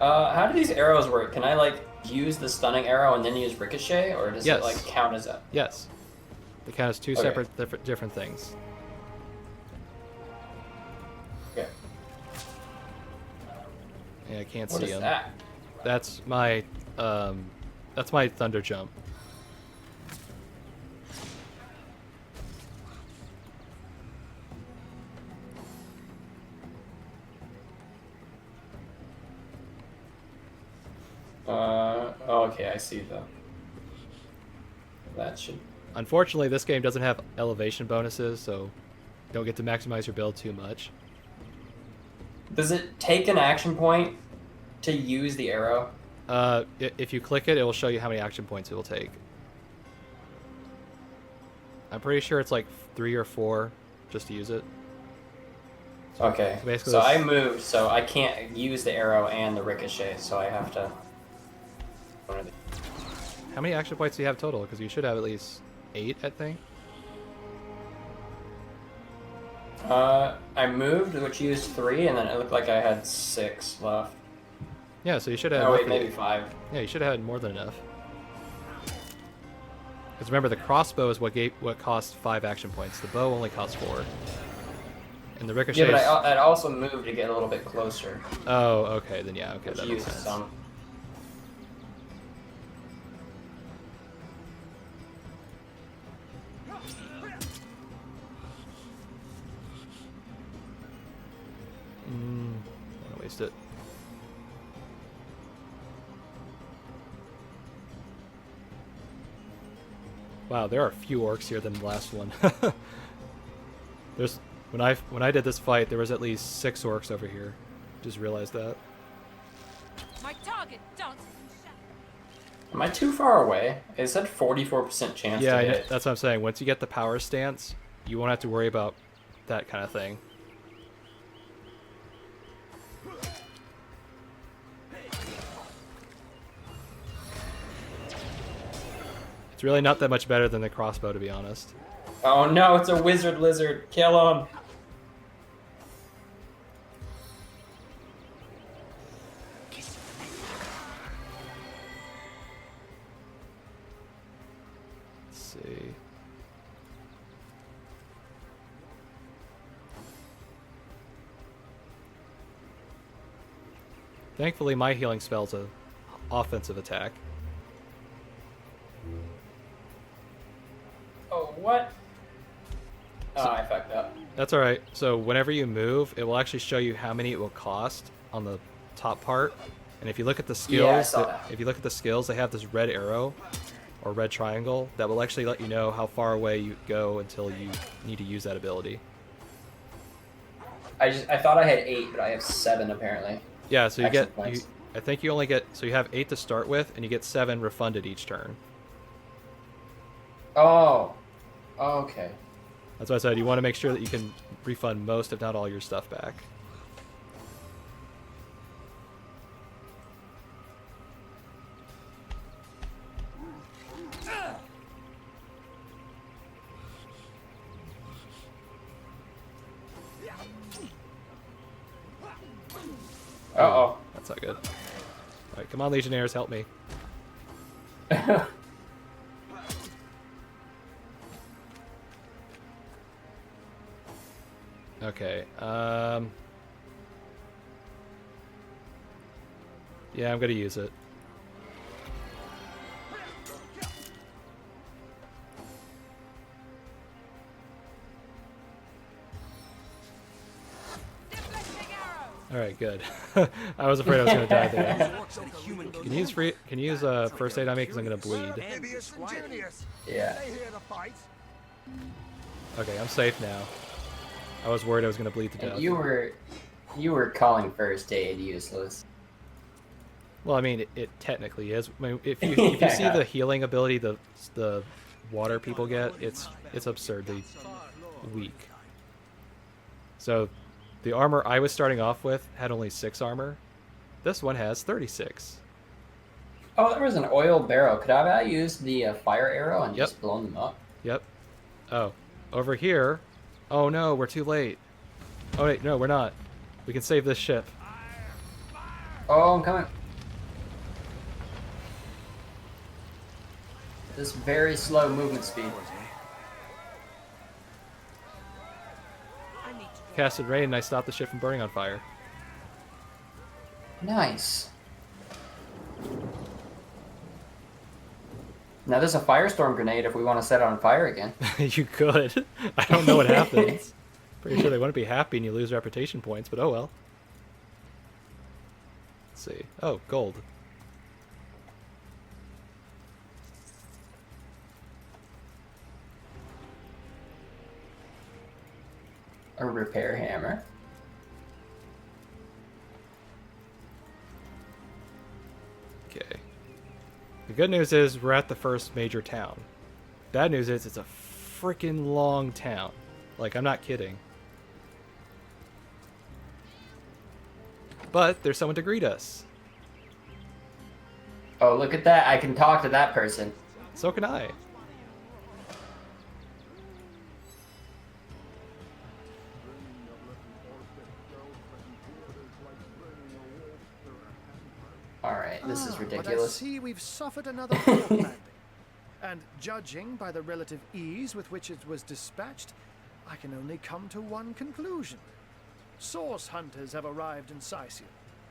How do these arrows work? Can I, like, use the stunning arrow and then use ricochet? Or does Yes. it, like, count as a... Yes. They count as two Okay. separate different things. Okay. Yeah, I can't What see is them. that? That's my thunder jump. Okay, I see though. That should... Unfortunately, this game doesn't have elevation bonuses, so don't get to maximize your build too much. Does it take an action point to use the arrow? If you click it, it will show you how many action points it will take. I'm pretty sure it's like 3 or 4 just to use it. Okay, So basically so this- I moved, so I can't use the arrow and the ricochet, so I have to... How many action points do you have total? Because you should have at least 8, I think. I moved, which used 3, and then it looked like I had 6 left. Yeah, so you should have... Oh wait, roughly- maybe 5. Yeah, you should have had more than enough. Because remember, the crossbow is what cost 5 action points. The bow only costs 4. And the ricochet. Yeah, but I also moved to get a little bit closer. Oh, okay. Then yeah, okay, Which that makes used sense. some. Don't waste it. Wow, there are fewer orcs here than the last one. There's when I did this fight, there was at least 6 orcs over here. Just realized that. My target dances. Am I too far away? It said 44% chance Yeah, to I know, hit. that's what I'm saying. Once you get the power stance, you won't have to worry about that kind of thing. It's really not that much better than the crossbow, to be honest. Oh no, it's a wizard lizard. Kill him. Let's see. Thankfully, my healing spell's a offensive attack. Oh, what? Oh, I fucked up. That's alright. So whenever you move, it will actually show you how many it will cost on the top part. And if you look at the skills, Yeah, I saw that. if you look at the skills, they have this red arrow or red triangle that will actually let you know how far away you go until you need to use that ability. I thought I had 8, but I have 7 apparently. Yeah, so you Action get points. I think you only get, so you have 8 to start with, and you get 7 refunded each turn. Oh. Okay. That's why I said you want to make sure that you can refund most, if not all, your stuff back. Uh-oh. That's not good. Alright, come on, Legionnaires, help me. Okay, yeah, I'm gonna use it. Alright, good. I was afraid I was gonna die there. Can you use first aid on me because I'm gonna bleed? Yeah. Okay, I'm safe now. I was worried I was gonna bleed to death. And you were calling first aid useless. Well, I mean, it technically is. I mean, if you see the healing ability the water people get, it's absurdly weak. So, the armor I was starting off with had only 6 armor. This one has 36. Oh, there was an oil barrel. Could I have used the fire arrow and just blown them up? Yep. Oh, over here. Oh no, we're too late. Oh wait, no, we're not. We can save this ship. Oh, I'm coming. This very slow movement speed. Casted rain and I stopped the ship from burning on fire. Nice. Now there's a firestorm grenade if we want to set it on fire again. You could. I don't know what happens. Pretty sure they wouldn't be happy and you lose reputation points, but oh well. Let's see. Oh, gold. A repair hammer. Okay. The good news is we're at the first major town. Bad news is it's a freaking long town. Like, I'm not kidding. But there's someone to greet us. Oh, look at that. I can talk to that person. So can I. Alright, this is But I ridiculous. see we've suffered another port landing. And judging by the relative ease with which it was dispatched, I can only come to one conclusion. Source hunters have arrived in Sicil.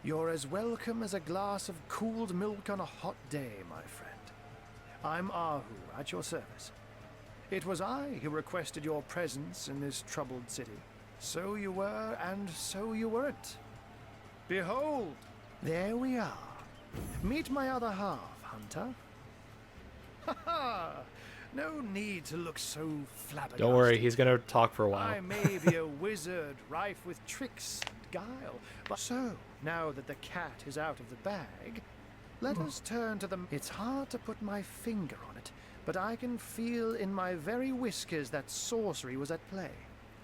You're as welcome as a glass of cooled milk on a hot day, my friend. I'm Ahu, at your service. It was I who requested your presence in this troubled city. So you were, and so you weren't. Behold, there we are. Meet my other half, Hunter. Ha ha! No need to look so flabbergasted. Don't worry, he's gonna talk for a while. I may be a wizard rife with tricks and guile, but so, now that the cat is out of the bag, let us turn to the... It's hard to put my finger on it, but I can feel in my very whiskers that sorcery was at play.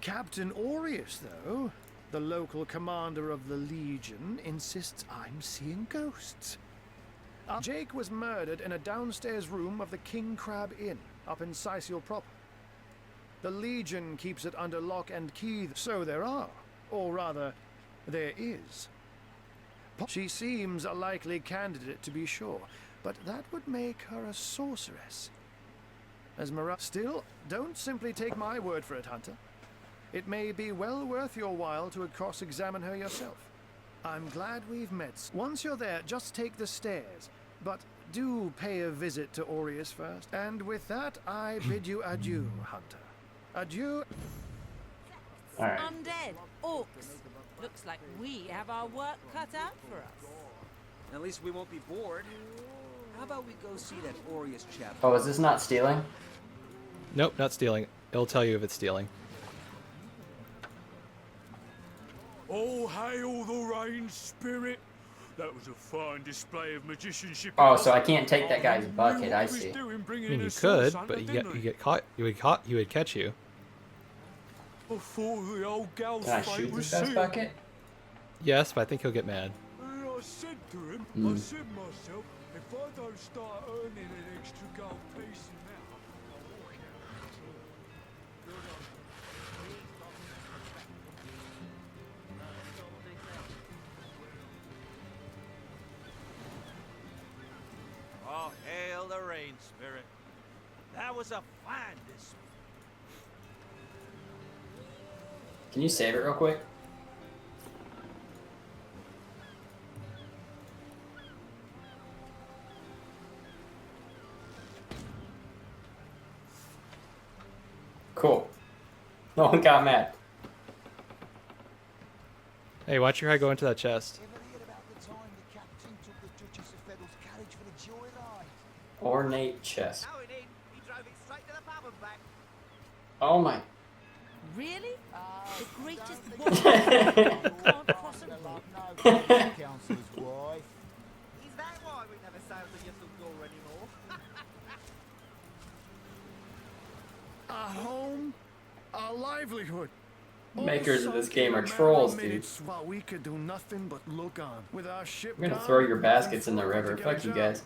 Captain Aureus, though, the local commander of the Legion, insists I'm seeing ghosts. Jake was murdered in a downstairs room of the King Crab Inn, up in Sicil proper. The Legion keeps it under lock and key, so there are, or rather, there is. She seems a likely candidate to be sure, but that would make her a sorceress. Still, don't simply take my word for it, Hunter. It may be well worth your while to cross-examine her yourself. I'm glad we've met. Once you're there, just take the stairs. But do pay a visit to Aureus first. And with that, I bid you adieu, Hunter. Adieu. Alright. Undead, orcs. Looks like we have our work cut out for us. At least we won't be bored. How about we go see that Aureus chap? Oh, is this not stealing? Nope, not stealing. It'll tell you if it's stealing. Oh, hail the rain spirit! That was a fine display of magicianship. Oh, so I can't take that guy's bucket. I see. I mean, you could, but you get caught. He would catch you. I thought the old gal's Can I fate shoot was this guy's sealed. bucket? Yes, but I think he'll get mad. And I said to him, I said myself, if I don't start earning an extra gold piece now, I'll walk Oh, hail the rain spirit. That was a fine display. Can you save it real quick? Cool. No one got mad. Hey, why don't you try to go into that chest? Ornate chest. Now it in. He drove it straight to the pub and back. Oh my. Really? The greatest woman can't cross a road. Councillor's wife. Is that why we never sail to Yesselgore anymore? A home, a livelihood. Makers of this All game are sunk in a trolls, matter of dude. minutes while we could do nothing but look on. With our ship I'm gonna gone, throw your we baskets in the couldn't river. afford to get a Fuck you job. guys.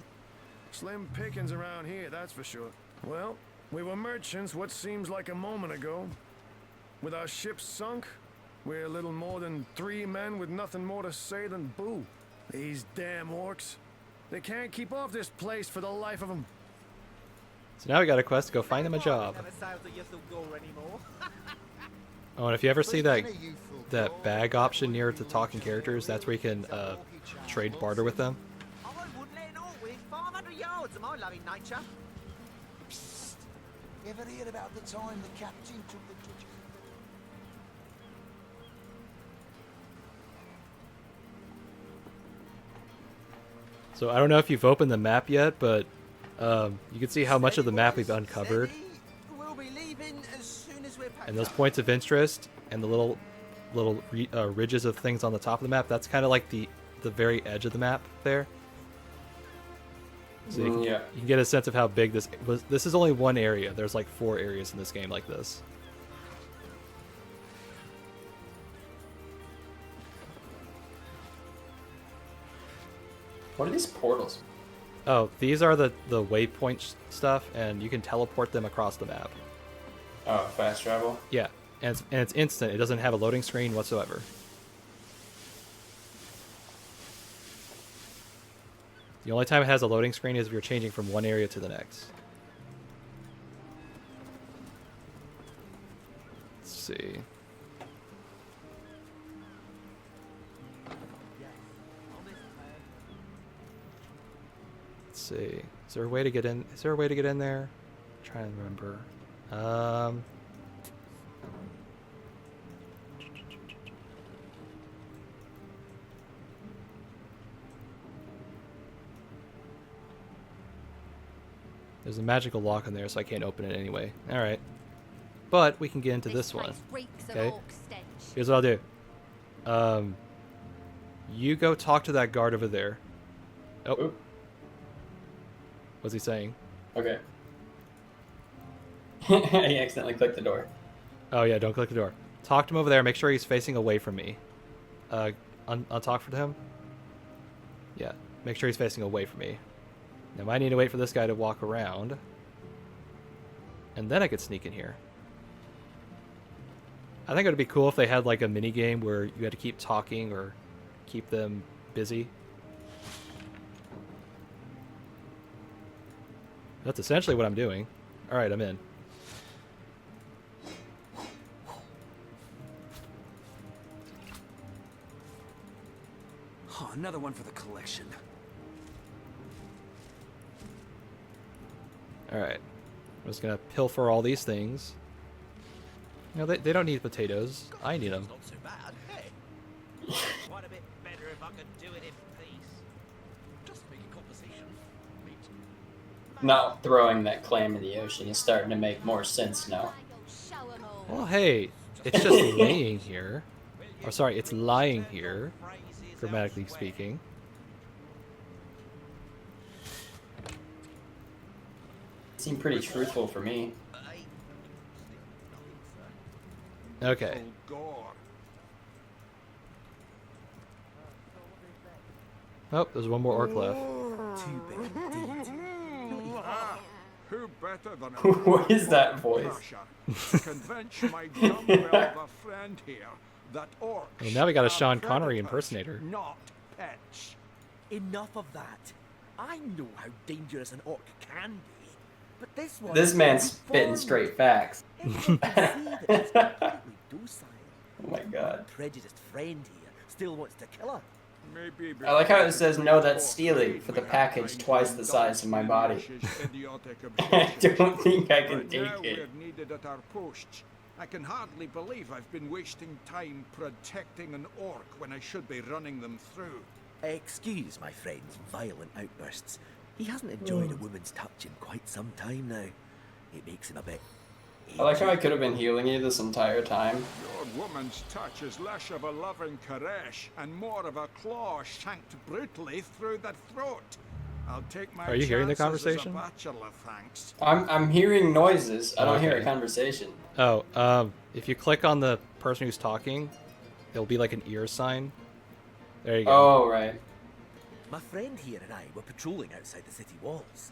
Slim pickings around here, that's for sure. Well, we were merchants what seems like a moment ago. With our ship sunk, we're little more than 3 men with nothing more to say than boo. These damn orcs. They can't keep off this place for the life of them. So now we got a quest to go find him a job. Never sail to Yesselgore anymore. Oh, and if you ever see that bag option near the talking characters, that's where you can trade barter with them. I wouldn't let an orc within 500 yards of my loving nature. Psst. Ever hear about the time the captain took the Dutchess? So I don't know if you've opened the map yet, but you can see how much of the map we've uncovered. We'll be leaving as soon as we're packed And those up. points of interest and the little ridges of things on the top of the map, that's kind of like the very edge of the map there. So you can get a sense of how big this was. This is only one area. There's like 4 areas in this game like this. What are these portals? Oh, these are the waypoint stuff, and you can teleport them across the map. Oh, fast travel? Yeah, and it's instant. It doesn't have a loading screen whatsoever. The only time it has a loading screen is if you're changing from one area to the next. Let's see. Let's see. Is there a way to get in? Is there a way to get in there? I'm trying to remember. There's a magical lock in there, so I can't open it anyway. Alright. But we can get into this one. Okay? Here's what I'll do. You go talk to that guard over there. Oh. What's he saying? Okay. I accidentally clicked the door. Oh yeah, don't click the door. Talk to him over there. Make sure he's facing away from me. Untalk for him. Yeah, make sure he's facing away from me. Now I need to wait for this guy to walk around, and then I could sneak in here. I think it would be cool if they had like a mini game where you had to keep talking or keep them busy. That's essentially what I'm doing. All right, I'm in. Oh, another one for the collection. Alright. I'm just gonna pilfer all these things. You know, they don't need potatoes. I need them. Not so bad, hey. Quite a bit better if I could do it in peace. Just making conversation. Not throwing that clam in the ocean is starting to make more sense now. Well, hey, it's just laying here. Or sorry, it's lying here, grammatically speaking. seemed pretty truthful for me. Okay. Oh, there's one more orc left. Who better than What is that voice? to convince my dumb of a friend here that orcs Well, now we got a are Sean Connery predators, impersonator. not pets. Enough of that. I know how dangerous an orc can be, but this one. This man's spitting straight facts. Everyone can see that she's completely docile. Oh my god. My prejudiced friend here still wants to kill her. Maybe I like how it says no, that's stealing for the package twice the size of my body. I don't think I can take it. We're needed at our posts. I can hardly believe I've been wasting time protecting an orc when I should be running them through. Excuse my friend's violent outbursts. He hasn't enjoyed a woman's touch in quite some time now. It makes him a bit. I like how I could have been healing you this entire time. Your woman's touch is less of a loving caress and more of a claw shanked brutally through the throat. I'll take my Are you hearing the chances as a conversation? bachelor, thanks. I'm hearing noises. I don't hear a Okay. conversation. Oh, if you click on the person who's talking, there'll be like an ear sign. There you go. Oh, right. My friend here and I were patrolling outside the city walls.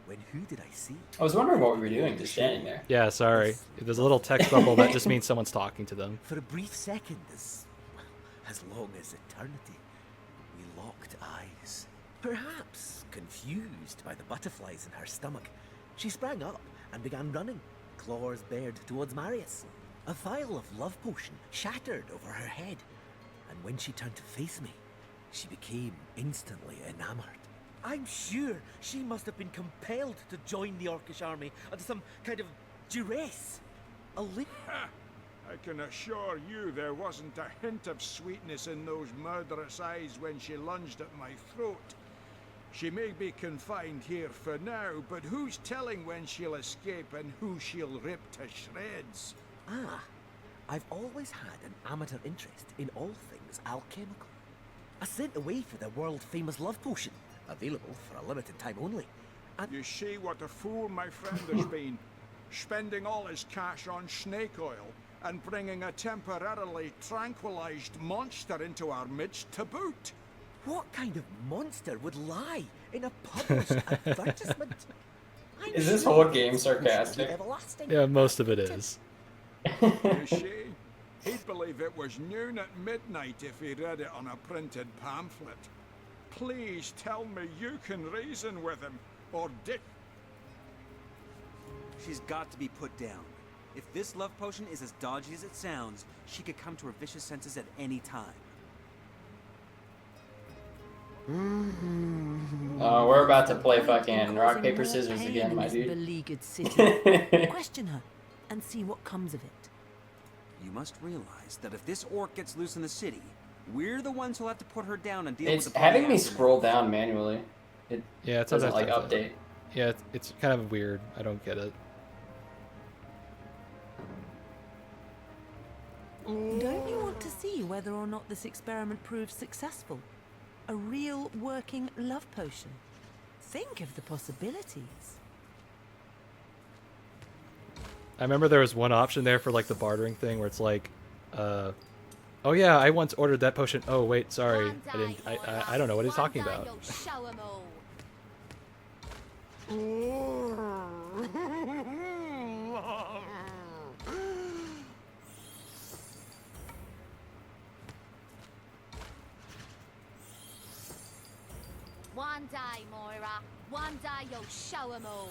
When who did I see? I was wondering what we were doing, just standing there. Yeah, sorry. If there's a little text bubble, that just means someone's talking to them. For a brief second, as long as eternity, we locked eyes. Perhaps confused by the butterflies in her stomach, she sprang up and began running, claws bared towards Marius. A vial of love potion shattered over her head, and when she turned to face me, she became instantly enamored. I'm sure she must have been compelled to join the Orcish army under some kind of duress. I can assure you there wasn't a hint of sweetness in those murderous eyes when she lunged at my throat. She may be confined here for now, but who's telling when she'll escape and who she'll rip to shreds? Ah, I've always had an amateur interest in all things alchemical. I sent away for the world-famous love potion, available for a limited time only. And You see what a fool my friend has been, spending all his cash on snake oil and bringing a temporarily tranquilized monster into our midst to boot. what kind of monster would lie in a published advertisement? I'm Is this sure whole it's game sarcastic? everlasting. Yeah, most of it is. You see, he'd believe it was noon at midnight if he read it on a printed pamphlet. Please tell me you can reason with him, or She's got to be put down. If this love potion is as dodgy as it sounds, she could come to her vicious senses at any time. We're about to play fucking rock, Causing paper, more scissors pain again, in my this dude. beleaguered city. Question her and see what comes of it. You must realize that if this orc gets loose in the city, we're the ones who'll have to put her down and deal It's with the having bloody me aftermath. scroll down manually. It Yeah, it's doesn't sometimes like does update. that. Yeah, it's kind of weird. I don't get it. Don't you want to see whether or not this experiment proves successful? A real working love potion. Think of the possibilities. I remember there was one option there for like the bartering thing where it's like, oh yeah, I once ordered that potion. Oh wait, sorry, I don't know what he's talking about. One day, Moira. One day you'll show 'em all.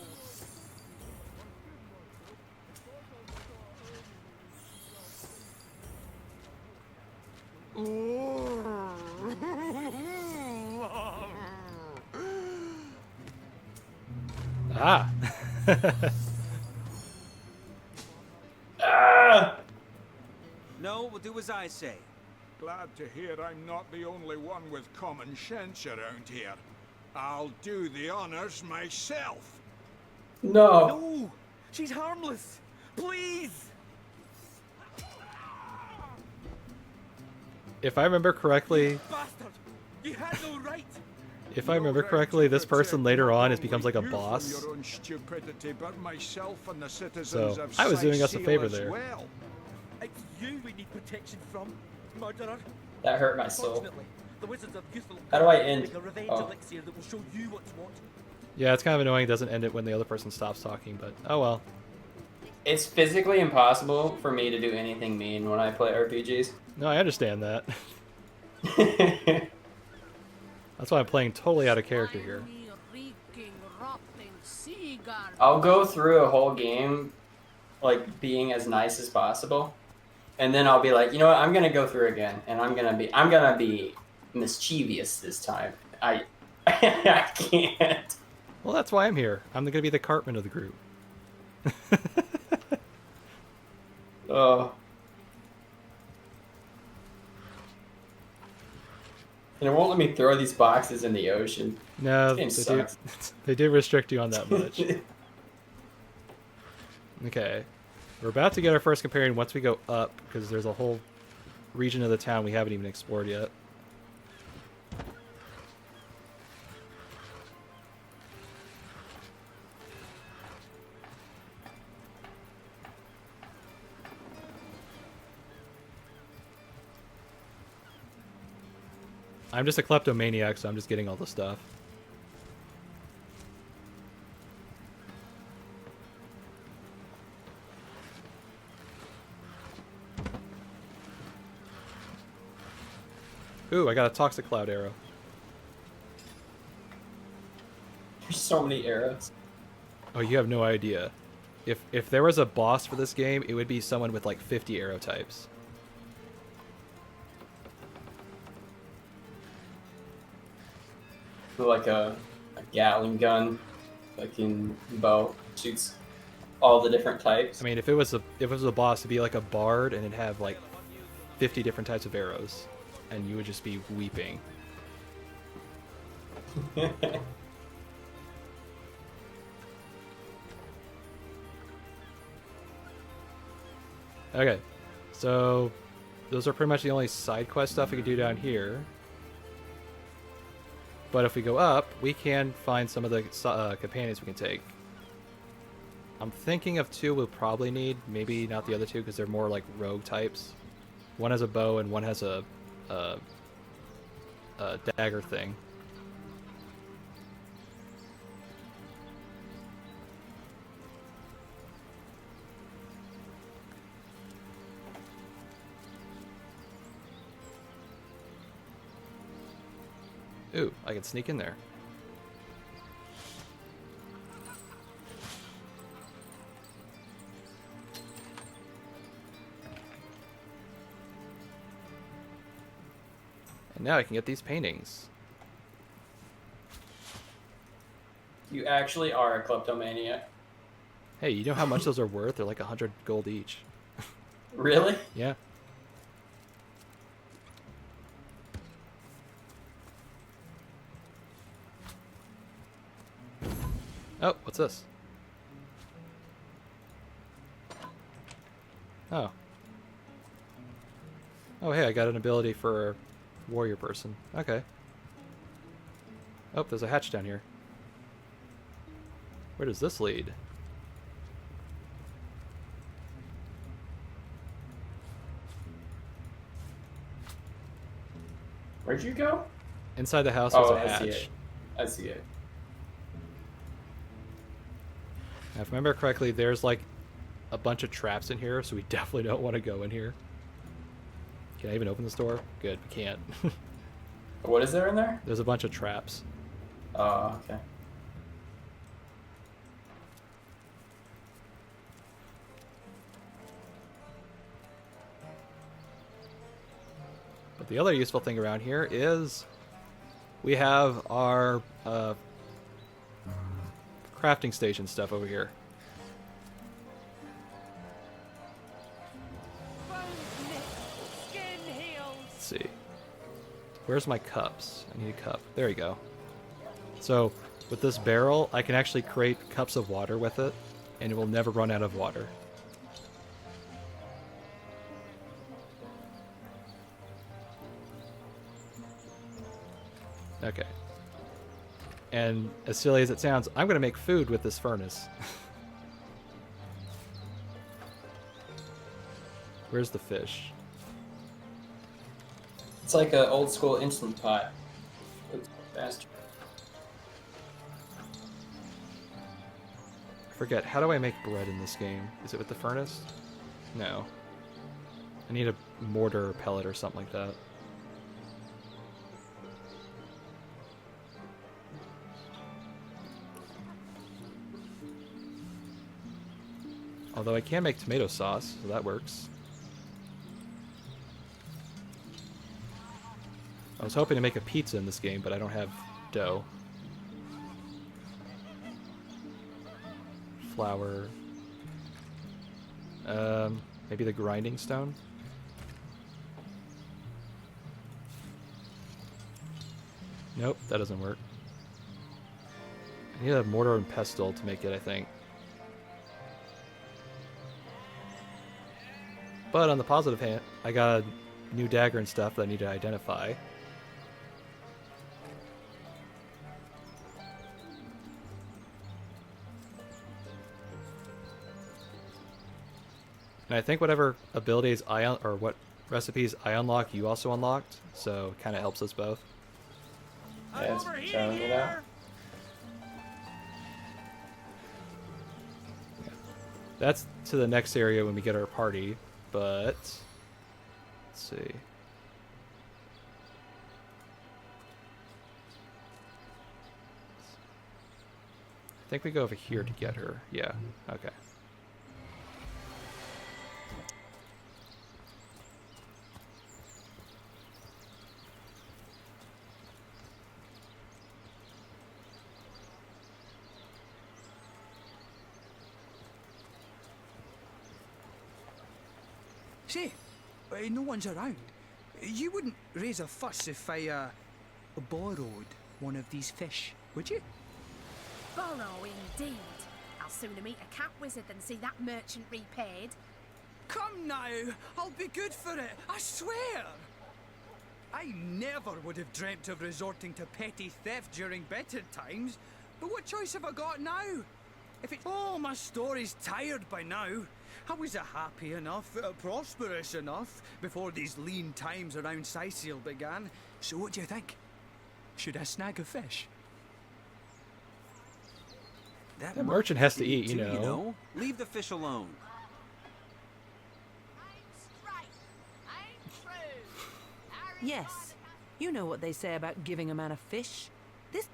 Ah. No, we'll do as I say. Glad to hear I'm not the only one with common sense around here. I'll do the honors myself. No. No! She's harmless! Please! If I remember correctly, Bastard! You had no right! if I remember correctly, this person later on becomes like a boss. Your own stupidity, but myself and the citizens So of I was doing us a Sycil favor as there. well. It's you we need protection from, murderer. That hurt my soul. Fortunately, the wizards of youthful How do I end? make a revenge Oh. elixir that will show you what's what. Yeah, it's kind of annoying. It doesn't end it when the other person stops talking, but oh well. It's physically impossible for me to do anything mean when I play RPGs. No, I understand that. That's why I'm playing totally out of character here. I'll go through a whole game like being as nice as possible, and then I'll be like, you know what, I'm gonna go through again, and I'm gonna be mischievous this time. I can't. Well, that's why I'm here. I'm gonna be the Cartman of the group. Oh. And it won't let me throw these boxes in the ocean. No, This they game do, sucks. they do restrict you on that much. Okay. We're about to get our first companion once we go up, because there's a whole region of the town we haven't even explored yet. I'm just a kleptomaniac, so I'm just getting all the stuff. Ooh, I got a toxic cloud arrow. There's so many arrows. Oh, you have no idea. If there was a boss for this game, it would be someone with like 50 arrow types. Like a Gatling gun, fucking bow, shoots all the different types. I mean, if it was a boss, it'd be like a bard, and it'd have like 50 different types of arrows, and you would just be weeping. Okay, so those are pretty much the only side quest stuff we can do down here. But if we go up, we can find some of the companions we can take. I'm thinking of two we'll probably need, maybe not the other two because they're more like rogue types. One has a bow and one has a dagger thing. Ooh, I can sneak in there. And now I can get these paintings. You actually are a kleptomaniac. Hey, you know how much those are worth? They're like 100 gold each. Really? Yeah. Oh, what's this? Oh. Oh, hey, I got an ability for a warrior person. Okay. Oh, there's a hatch down here. Where does this lead? Where'd you go? Inside the house there's a I see hatch. it. I see it. Now, if I remember correctly, there's like a bunch of traps in here, so we definitely don't want to go in here. Can I even open this door? Good, we can't. What is there in there? There's a bunch of traps. Oh, okay. But the other useful thing around here is we have our crafting station stuff over here. Let's see. Where's my cups? I need a cup. There you go. So with this barrel, I can actually create cups of water with it, and it will never run out of water. Okay. And as silly as it sounds, I'm going to make food with this furnace. Where's the fish? It's like an old school instant pot. Oops, faster. I forget, how do I make bread in this game? Is it with the furnace? No. I need a mortar or pellet or something like that. Although I can make tomato sauce, so that works. I was hoping to make a pizza in this game, but I don't have dough. Flour. Maybe the grinding stone? Nope, that doesn't work. I need a mortar and pestle to make it, I think. But on the positive hand, I got a new dagger and stuff that I need to identify. And I think whatever abilities or what recipes I unlock, you also unlocked, so it kind of helps us both. Yeah, it's showing it out. That's to the next area when we get our party, but let's see. I think we go over here to get her. Yeah, okay. Say, no one's around. You wouldn't raise a fuss if I, borrowed one of these fish, would you? Borrow indeed. I'll sooner meet a cat wizard than see that merchant repaid. Come now, I'll be good for it, I swear! I never would have dreamt of resorting to petty theft during better times, but what choice have I got now? If it's... Oh, my story's tired by now. I was happy enough, prosperous enough, before these lean times around Sicil began. So what do you think? Should I snag a fish? The merchant has to eat, you know. Leave the fish alone. Yes, you know what they say about giving a man a fish. This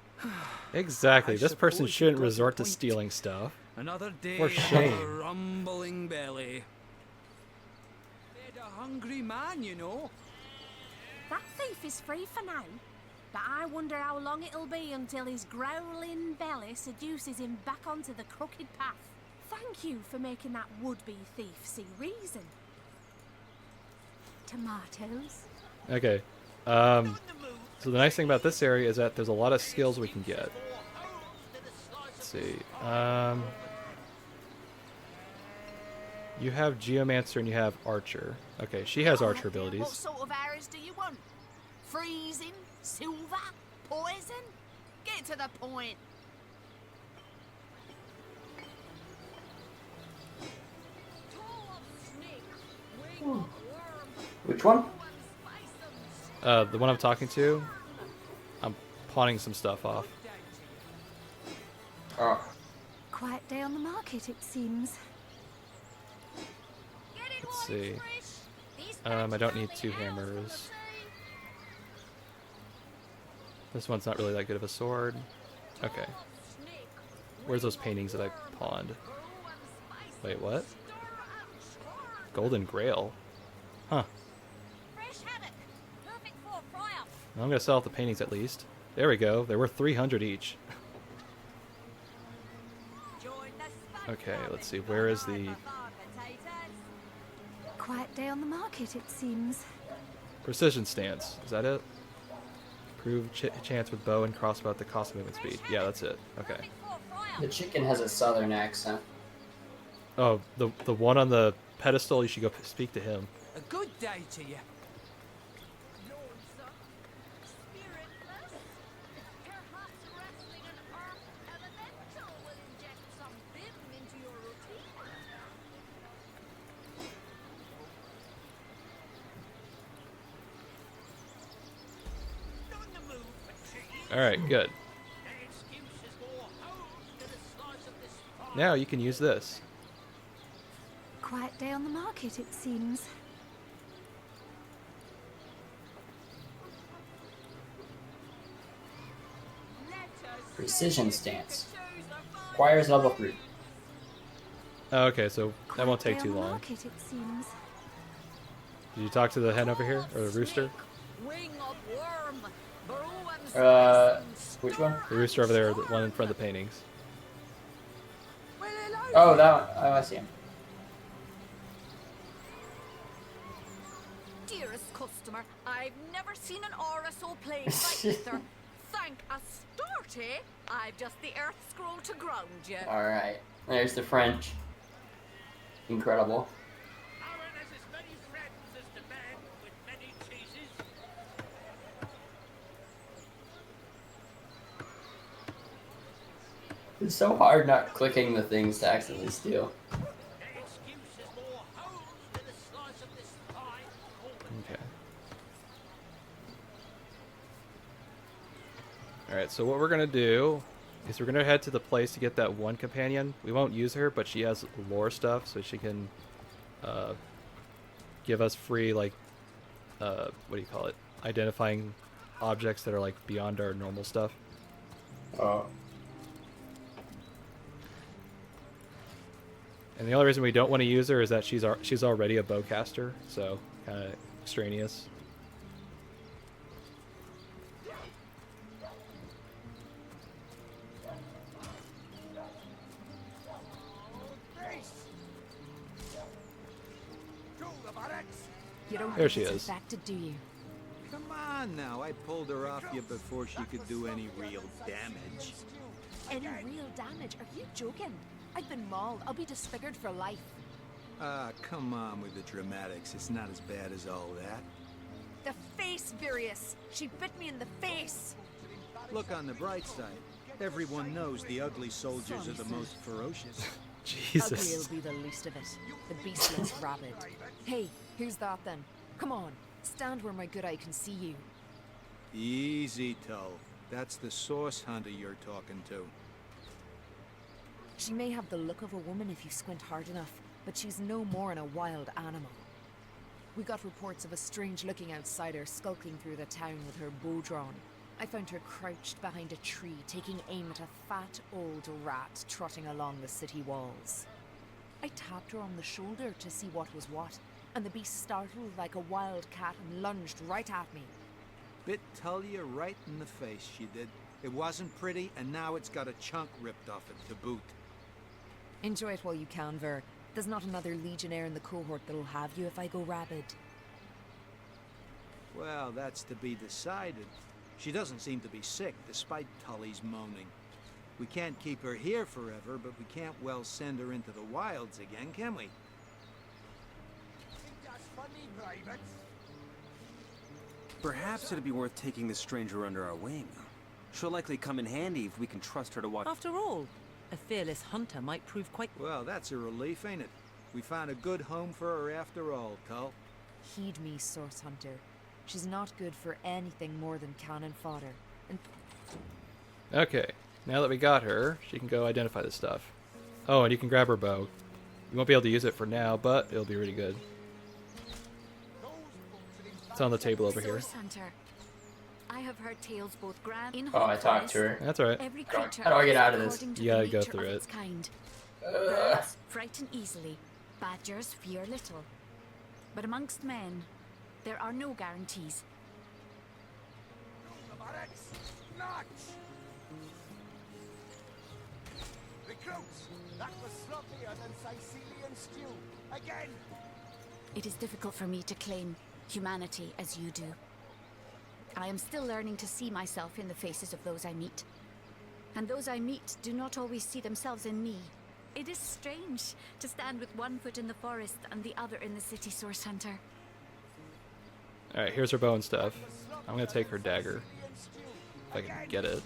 Exactly. This person shouldn't resort to stealing stuff. Another day For shame. of a rumbling belly. Fed a hungry man, you know. That thief is free for now, but I wonder how long it'll be until his growling belly seduces him back onto the crooked path. Thank you for making that would-be thief see reason. Tomatoes. Okay. So the nice thing about this area is that there's a lot of skills we can get. Let's see. You have Geomancer and you have Archer. Okay, she has Archer abilities. What sort of arrows do you want? Freezing? Silver? Poison? Get to the point. Which one? The one I'm talking to, I'm pawning some stuff off. Oh. Quiet day on the market, it seems. Let's see. I don't need 2 hammers. This one's not really that good of a sword. Okay. Where's those paintings that I pawned? Wait, what? Golden Grail? Huh. I'm gonna sell off the paintings at least. There we go. They were 300 each. Okay, let's see. Where is the... Quiet day on the market, it seems. Precision stance. Is that it? Improve chance with bow and crossbow at the cost of movement speed. Yeah, that's it. Okay. The chicken has a southern accent. Oh, the one on the pedestal, you should go speak to him. A good day to you. Alright, good. Now you can use this. Quiet day on the market, it seems. Precision stance. Requires level 3. Oh, okay, so that won't take Quiet day too on the long. market, it seems. Did you talk to the hen over here? Or the rooster? Which one? The rooster over there, the one in front of the paintings. Oh, that one. Oh, I see him. Dearest customer, I've never seen an aura so plagued by ether. Thank Astarte, I've just the earth scroll to ground you. Alright. There's the French. Incredible. It's so hard not clicking the things to accidentally steal. Okay. Alright, so what we're gonna do is we're gonna head to the place to get that one companion. We won't use her, but she has lore stuff, so she can give us free, like, what do you call it? Identifying objects that are, like, beyond our normal stuff. Oh. And the only reason we don't want to use her is that she's already a bowcaster, so kind of extraneous. You don't There think she it's is. infected, do you? Come on now, I pulled her off you before she could do any real damage. Any real damage? Are you joking? I've been mauled. I'll be disfigured for life. Ah, come on with the dramatics. It's not as bad as all that. The face, Virius. She bit me in the face. Look on the bright side. Everyone knows the ugly soldiers are the most ferocious. Ugly will be the least of it. The beast looks rabid. Hey, who's that then? Come on, stand where my good eye can see you. Easy, Tull. That's the source hunter you're talking to. She may have the look of a woman if you squint hard enough, but she's no more than a wild animal. We got reports of a strange-looking outsider skulking through the town with her bow drawn. I found her crouched behind a tree, taking aim at a fat old rat trotting along the city walls. I tapped her on the shoulder to see what was what, and the beast startled like a wild cat and lunged right at me. Bit Tullia right in the face, she did. It wasn't pretty, and now it's got a chunk ripped off it to boot. Enjoy it while you can, Ver. There's not another legionnaire in the cohort that'll have you if I go rabid. Well, that's to be decided. She doesn't seem to be sick, despite Tully's moaning. We can't keep her here forever, but we can't well send her into the wilds again, can we? Perhaps it'd be worth taking this stranger under our wing. She'll likely come in handy if we can trust her to watch. After all, a fearless hunter might prove quite... Well, that's a relief, ain't it? We found a good home for her after all, Tull. Heed me, Source Hunter. She's not good for anything more than cannon fodder. And Okay, now that we got her, she can go identify this stuff. Oh, and you can grab her bow. You won't be able to use it for now, but it'll be really good. It's on the table over here. Source Hunter. I have heard tales both grand in Oh, I talked to her. That's alright. Every creature How do I get out of this? according to You the gotta go nature through of it. its kind. Birds frighten easily, badgers fear little. But amongst men, there are no guarantees. Recruits, that was sloppier than Sicilian stew. Again! It is difficult for me to claim humanity as you do. I am still learning to see myself in the faces of those I meet. And those I meet do not always see themselves in me. It is strange to stand with one foot in the forest and the other in the city, Source Hunter. Alright, here's her bow and stuff. I'm gonna take her dagger. If I can get it.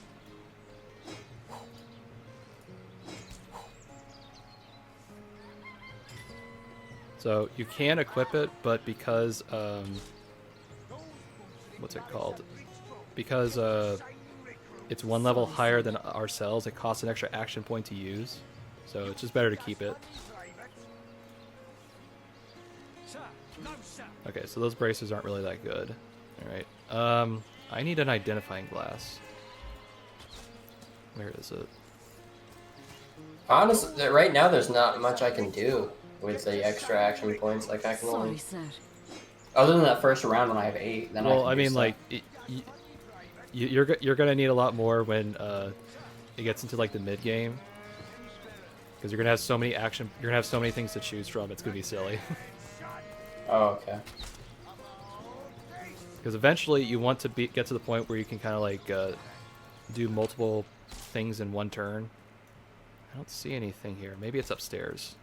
So you can equip it, but because what's it called? Because it's one level higher than ourselves. It costs an extra action point to use, so it's just better to keep it. Okay, so those braces aren't really that good. All right. I need an identifying glass. Where is it? Honestly, right now there's not much I can do with the extra action points. Like I can Sorry, only, sir. other than that first round when I have 8, then Well, I I can do mean, stuff. like, you're gonna need a lot more when it gets into like the mid game, because you're gonna have so many you're gonna have so many things to choose from. It's gonna be silly. Oh, okay. Because eventually you want to get to the point where you can kind of like do multiple things in one turn. I don't see anything here. Maybe it's upstairs.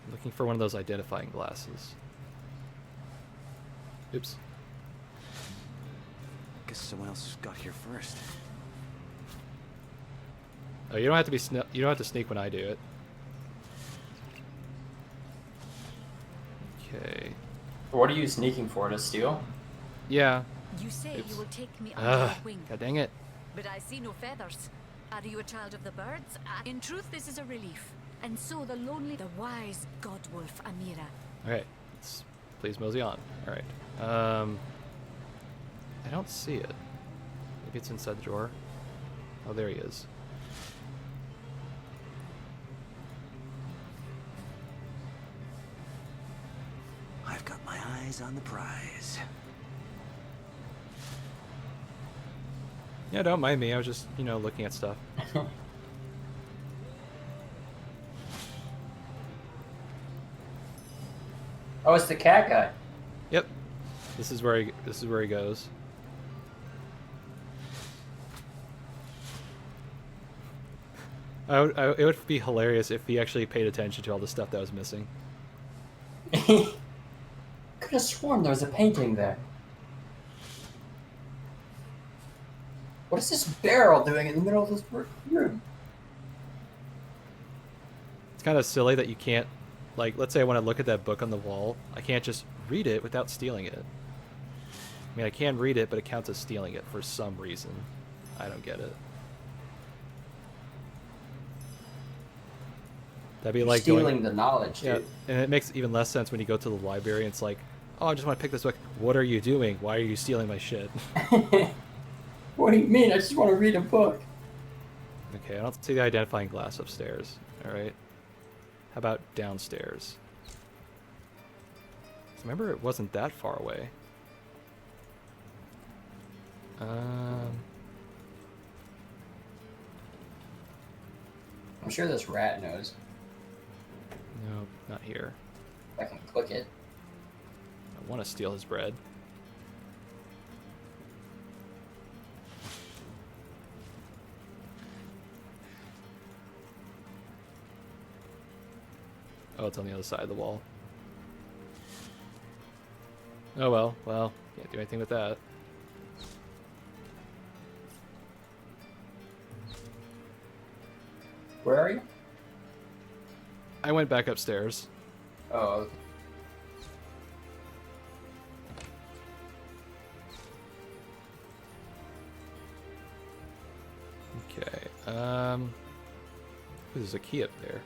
I'm looking for one of those identifying glasses. Oops. Guess someone else got here first. Oh, you don't have to be you don't have to sneak when I do it. Okay. What are you sneaking for? To steal? Yeah. You say you will take me under Ugh. your wing. God dang it. But I see no feathers. Are you a child of the birds? In truth, this is a relief. And so the lonely, the wise godwolf Amira. Okay. Please mosey on. All right. I don't see it. Maybe it's inside the drawer. Oh, there he is. I've got my eyes on the prize. Yeah, don't mind me. I was just, looking at stuff. Oh, it's the cat guy. Yep. This is where he goes. It would be hilarious if he actually paid attention to all the stuff that was missing. Could have sworn there was a painting there. What is this barrel doing in the middle of this room? It's kind of silly that you can't, like, let's say I want to look at that book on the wall. I can't just read it without stealing it. I mean, I can read it, but it counts as stealing it for some reason. I don't get it. That'd be like stealing the knowledge, dude. Yeah, and it makes even less sense when you go to the library and it's like, oh, I just want to pick this book. What are you doing? Why are you stealing my shit? What do you mean? I just want to read a book. Okay, I don't see the identifying glass upstairs. All right. How about downstairs? Remember, it wasn't that far away. I'm sure this rat knows. No, not here. I can click it. I want to steal his bread. Oh, it's on the other side of the wall. Oh well, can't do anything with that. Where are you? I went back upstairs. Oh, okay. There's a key up there.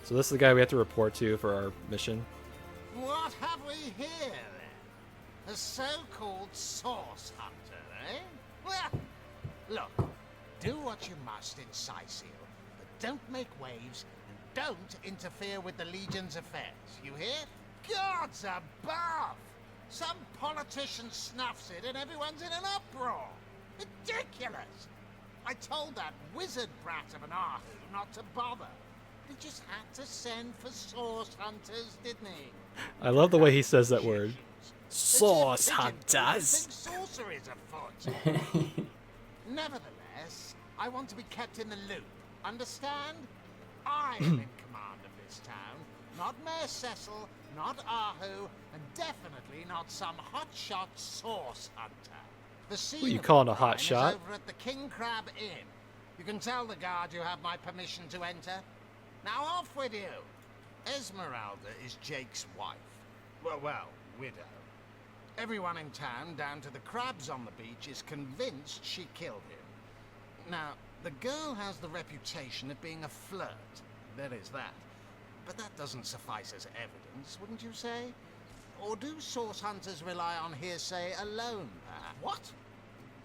So this is the guy we have to report to for our mission. What have we here, then? A so-called source hunter, eh? Well, look, do what you must in Sicil, but don't make waves and don't interfere with the Legion's affairs, you hear? Gods above! Some politician snuffs it and everyone's in an uproar. Ridiculous! I told that wizard brat of an Ahu not to bother. He just had to send for source hunters, didn't he? I love the way he says that word. Source hunters? Sorcery's afoot. Nevertheless, I want to be kept in the loop. Understand? I am in command of this town, not Mayor Cecil, not Ahu, and definitely not some hotshot source hunter. The scene What, you of calling the a hot crime is shot? over at the King Crab Inn. You can tell the guard you have my permission to enter. Now off with you. Esmeralda is Jake's wife. Well, widow. Everyone in town, down to the crabs on the beach, is convinced she killed him. Now, the girl has the reputation of being a flirt. There is that. But that doesn't suffice as evidence, wouldn't you say? Or do source hunters rely on hearsay alone, perhaps? What?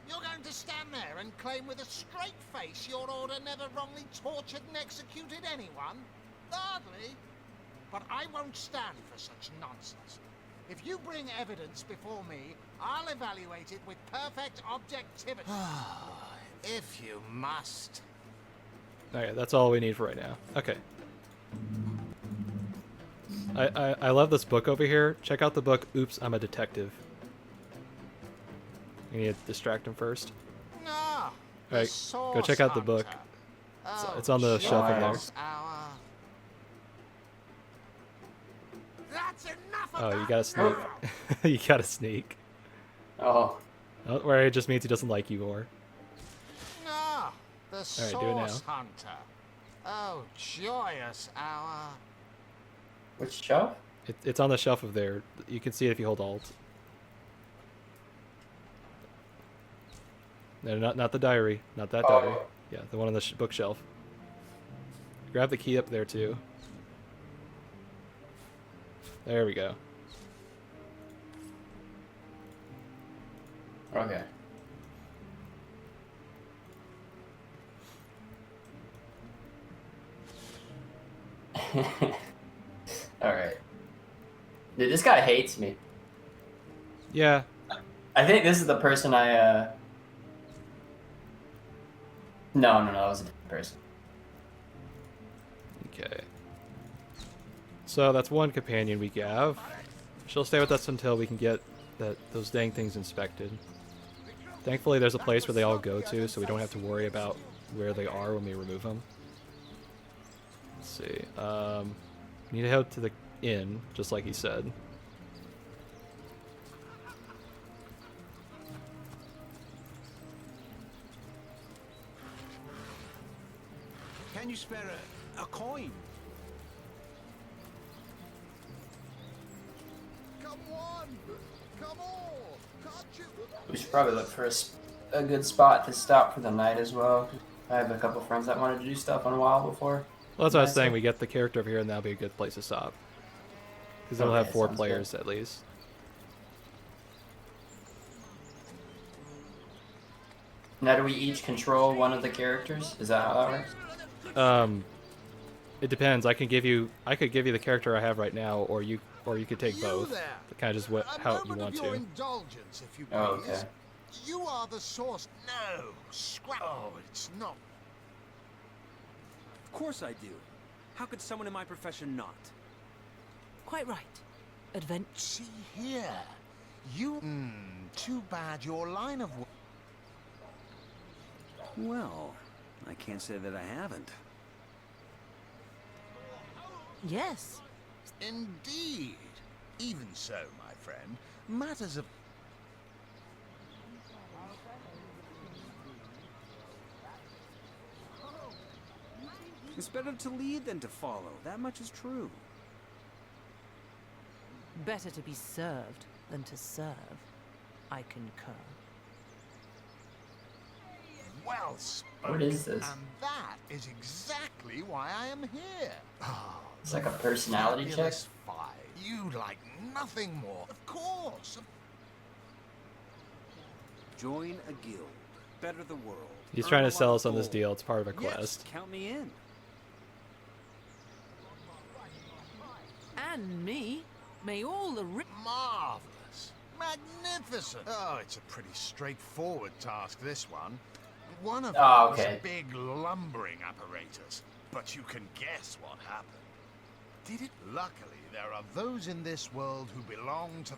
You're going to stand there and claim with a straight face your order never wrongly tortured and executed anyone? Hardly. But I won't stand for such nonsense. If you bring evidence before me, I'll evaluate it with perfect objectivity. If you must. Okay, that's all we need for right now. Okay. I love this book over here. Check out the book, Oops, I'm a Detective. You need to distract him first. Ah, Alright, go check out the book. It's on the shelf in there. That's enough. Oh, you gotta sneak. You gotta sneak. Oh. Oh, where it just means he doesn't like you, or. Ah, the Alright, do it now. source hunter. Oh, joyous hour. Which shelf? It's on the shelf of there. You can see it if you hold Alt. No, not the diary. Not that diary. Yeah, the one on the bookshelf. Grab the key up there, too. There we go. Okay. Alright. Dude, this guy hates me. Yeah. I think this is the person I, No, that was a different person. Okay. So that's one companion we have. She'll stay with us until we can get those dang things inspected. Thankfully, there's a place where they all go to, so we don't have to worry about where they are when we remove them. Let's see. We need to head to the inn, just like he said. Can you spare a coin? Come on! Come on! Can't you? We should probably look for a good spot to stop for the night as well. I have a couple friends that wanted to do stuff on a while before. Well, that's what I was saying. We get the character over here, and that'll be a good place to stop. Because they'll have 4 players at least. Now, do we each control one of the characters? Is that how that works? It depends. I could give you the character I have right now, or you could take both. Kind of just how you want to. Indulgence, if you please. Oh, okay. You are the source. No, scrap. Oh, it's not. Of course I do. How could someone in my profession not? Quite right. Adventure. See here. You. Too bad your line of work. Well, I can't say that I haven't. Yes. Indeed. Even so, my friend, matters of... It's better to lead than to follow. That much is true. Better to be served than to serve. I concur. Well spoken. What is this? And that is exactly why I am here. Oh, It's like a personality check. fabulous five. You like nothing more. Of course. Join a guild. Better the world. He's Earn trying a to sell lot us of on this gold. deal. It's part of a Yes, quest. count me in. And me. May all the Marvelous. Magnificent. Oh, it's a pretty straightforward task, this one. One of them was a big lumbering apparatus. But you can guess what happened. Did it? Luckily, there are those in this world who belong to...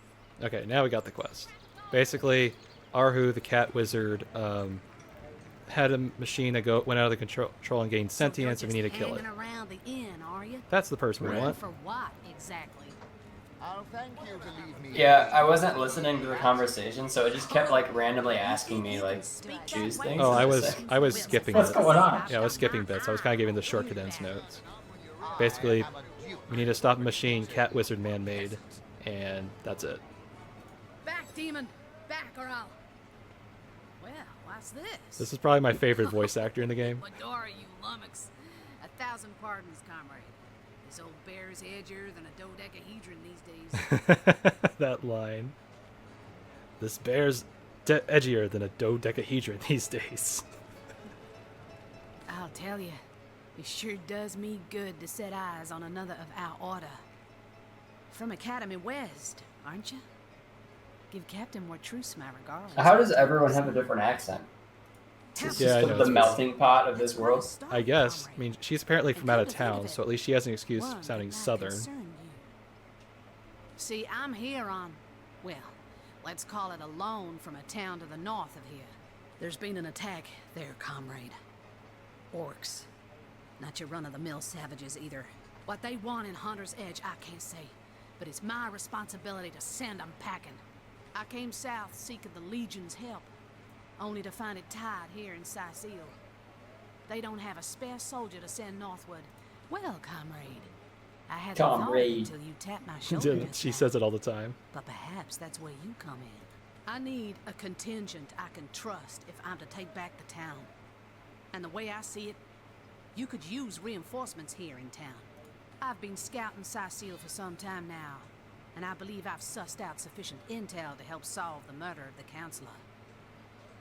Okay, now we got the quest. Basically, Arhu, the cat wizard, had a machine that went out of the control and gained sentience, and we need to kill it. Hanging around the inn, are you? That's the person we want. For what exactly? Oh, thank you to leave me. Yeah, I wasn't listening to the conversation, so it just kept like randomly asking me like choose things. Oh, I was skipping What's it. going on? Yeah, I was skipping bits. I was kind of giving the short condensed notes. Basically, we need to stop a machine Cat Wizard Man made, and that's it. Back Demon, back or I'll... Well, what's this? This is probably my favorite voice actor in the game. Medora, you lummox. 1,000 pardons, comrade. This old bear's edgier than a dodecahedron these days. That line. This bear's edgier than a dodecahedron these days. I'll tell you, it sure does me good to set eyes on another of our order. From Academy West, aren't you? Give Captain Mortruce my regards. How does everyone have a different accent? Is this Yeah, I just know, the melting pot of this world? I guess. I mean, she's apparently from out of town, so at least she has an excuse for sounding southern. See, I'm here on, well, let's call it a loan from a town to the north of here. There's been an attack there, comrade. Orcs. Not your run-of-the-mill savages either. What they want in Hunter's Edge, I can't say. But it's my responsibility to send them packing. I came south seeking the Legion's help, only to find it tied here in Sicil. They don't have a spare soldier to send northward. Well, comrade, I hadn't thought it until you tapped my shoulder just She now. says it all the time. But perhaps that's where you come in. I need a contingent I can trust if I'm to take back the town. And the way I see it, you could use reinforcements here in town. I've been scouting Sicil for some time now, and I believe I've sussed out sufficient intel to help solve the murder of the Counselor.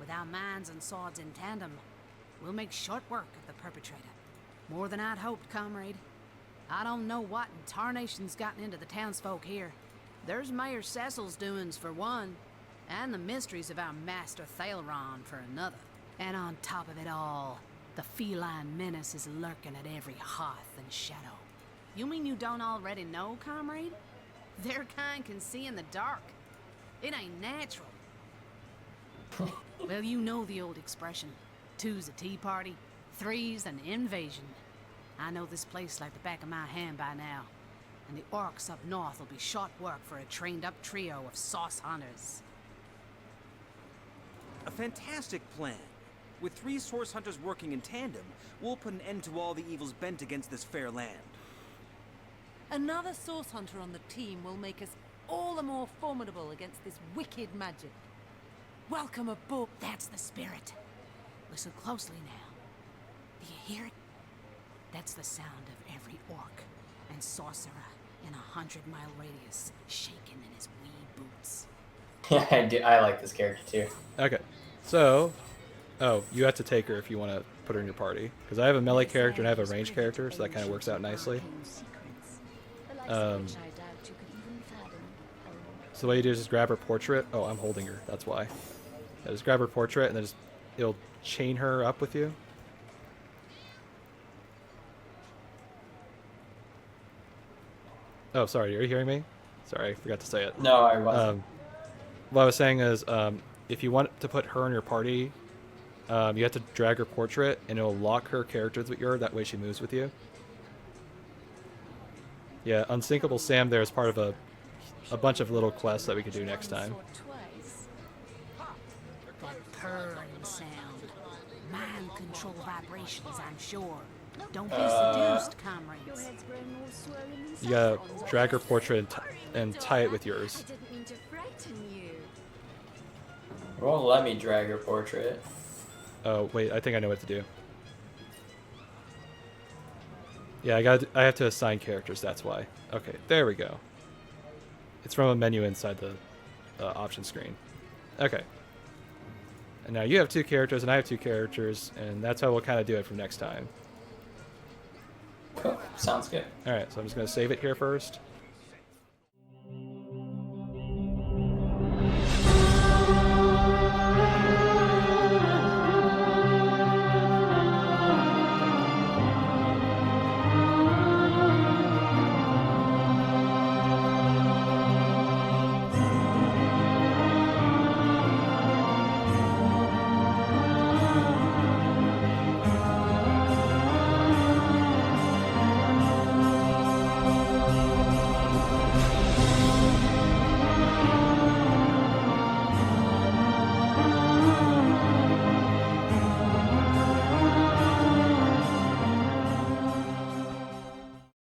With our minds and swords in tandem, we'll make short work of the perpetrator. More than I'd hoped, comrade. I don't know what in tarnation's gotten into the townsfolk here. There's Mayor Cecil's doings for one, and the mysteries of our master Faolan for another. And on top of it all, the feline menace is lurking at every hearth and shadow. You mean you don't already know, comrade? Their kind can see in the dark. It ain't natural. Well, you know the old expression. 2's a tea party, 3's an invasion. I know this place like the back of my hand by now. And the orcs up north will be short work for a trained-up trio of sauce hunters. A fantastic plan. With 3 source hunters working in tandem, we'll put an end to all the evils bent against this fair land. Another source hunter on the team will make us all the more formidable against this wicked magic. Welcome aboard. That's the spirit. Listen closely now. Do you hear it? That's the sound of every orc and sorcerer in a 100-mile radius shaking in his wee boots. Yeah, I do. I like this character too. Okay, so... Oh, you have to take her if you want to put her in your party. Because I have a melee character and I have a ranged character, so that kind of works out nicely. So the way you do is just grab her portrait. Oh, I'm holding her, that's why. Yeah, just grab her portrait and then just it'll chain her up with you. Oh, sorry, are you hearing me? Sorry, I forgot to say it. No, I wasn't. What I was saying is, if you want to put her in your party, you have to drag her portrait, and it'll lock her characters with you. That way she moves with you. Yeah, Unsinkable Sam there is part of a bunch of little quests that we could do next time. That purring sound. Mind control vibrations, I'm sure. Don't be seduced, comrades. You gotta drag her portrait and tie it with yours. I didn't mean to frighten you. It won't let me drag her portrait. Oh, wait, I think I know what to do. Yeah, I have to assign characters, that's why. Okay, there we go. It's from a menu inside the option screen. Okay. And now you have 2 characters, and I have 2 characters, and that's how we'll kind of do it from next time. Cool. Sounds good. Alright, so I'm just going to save it here first.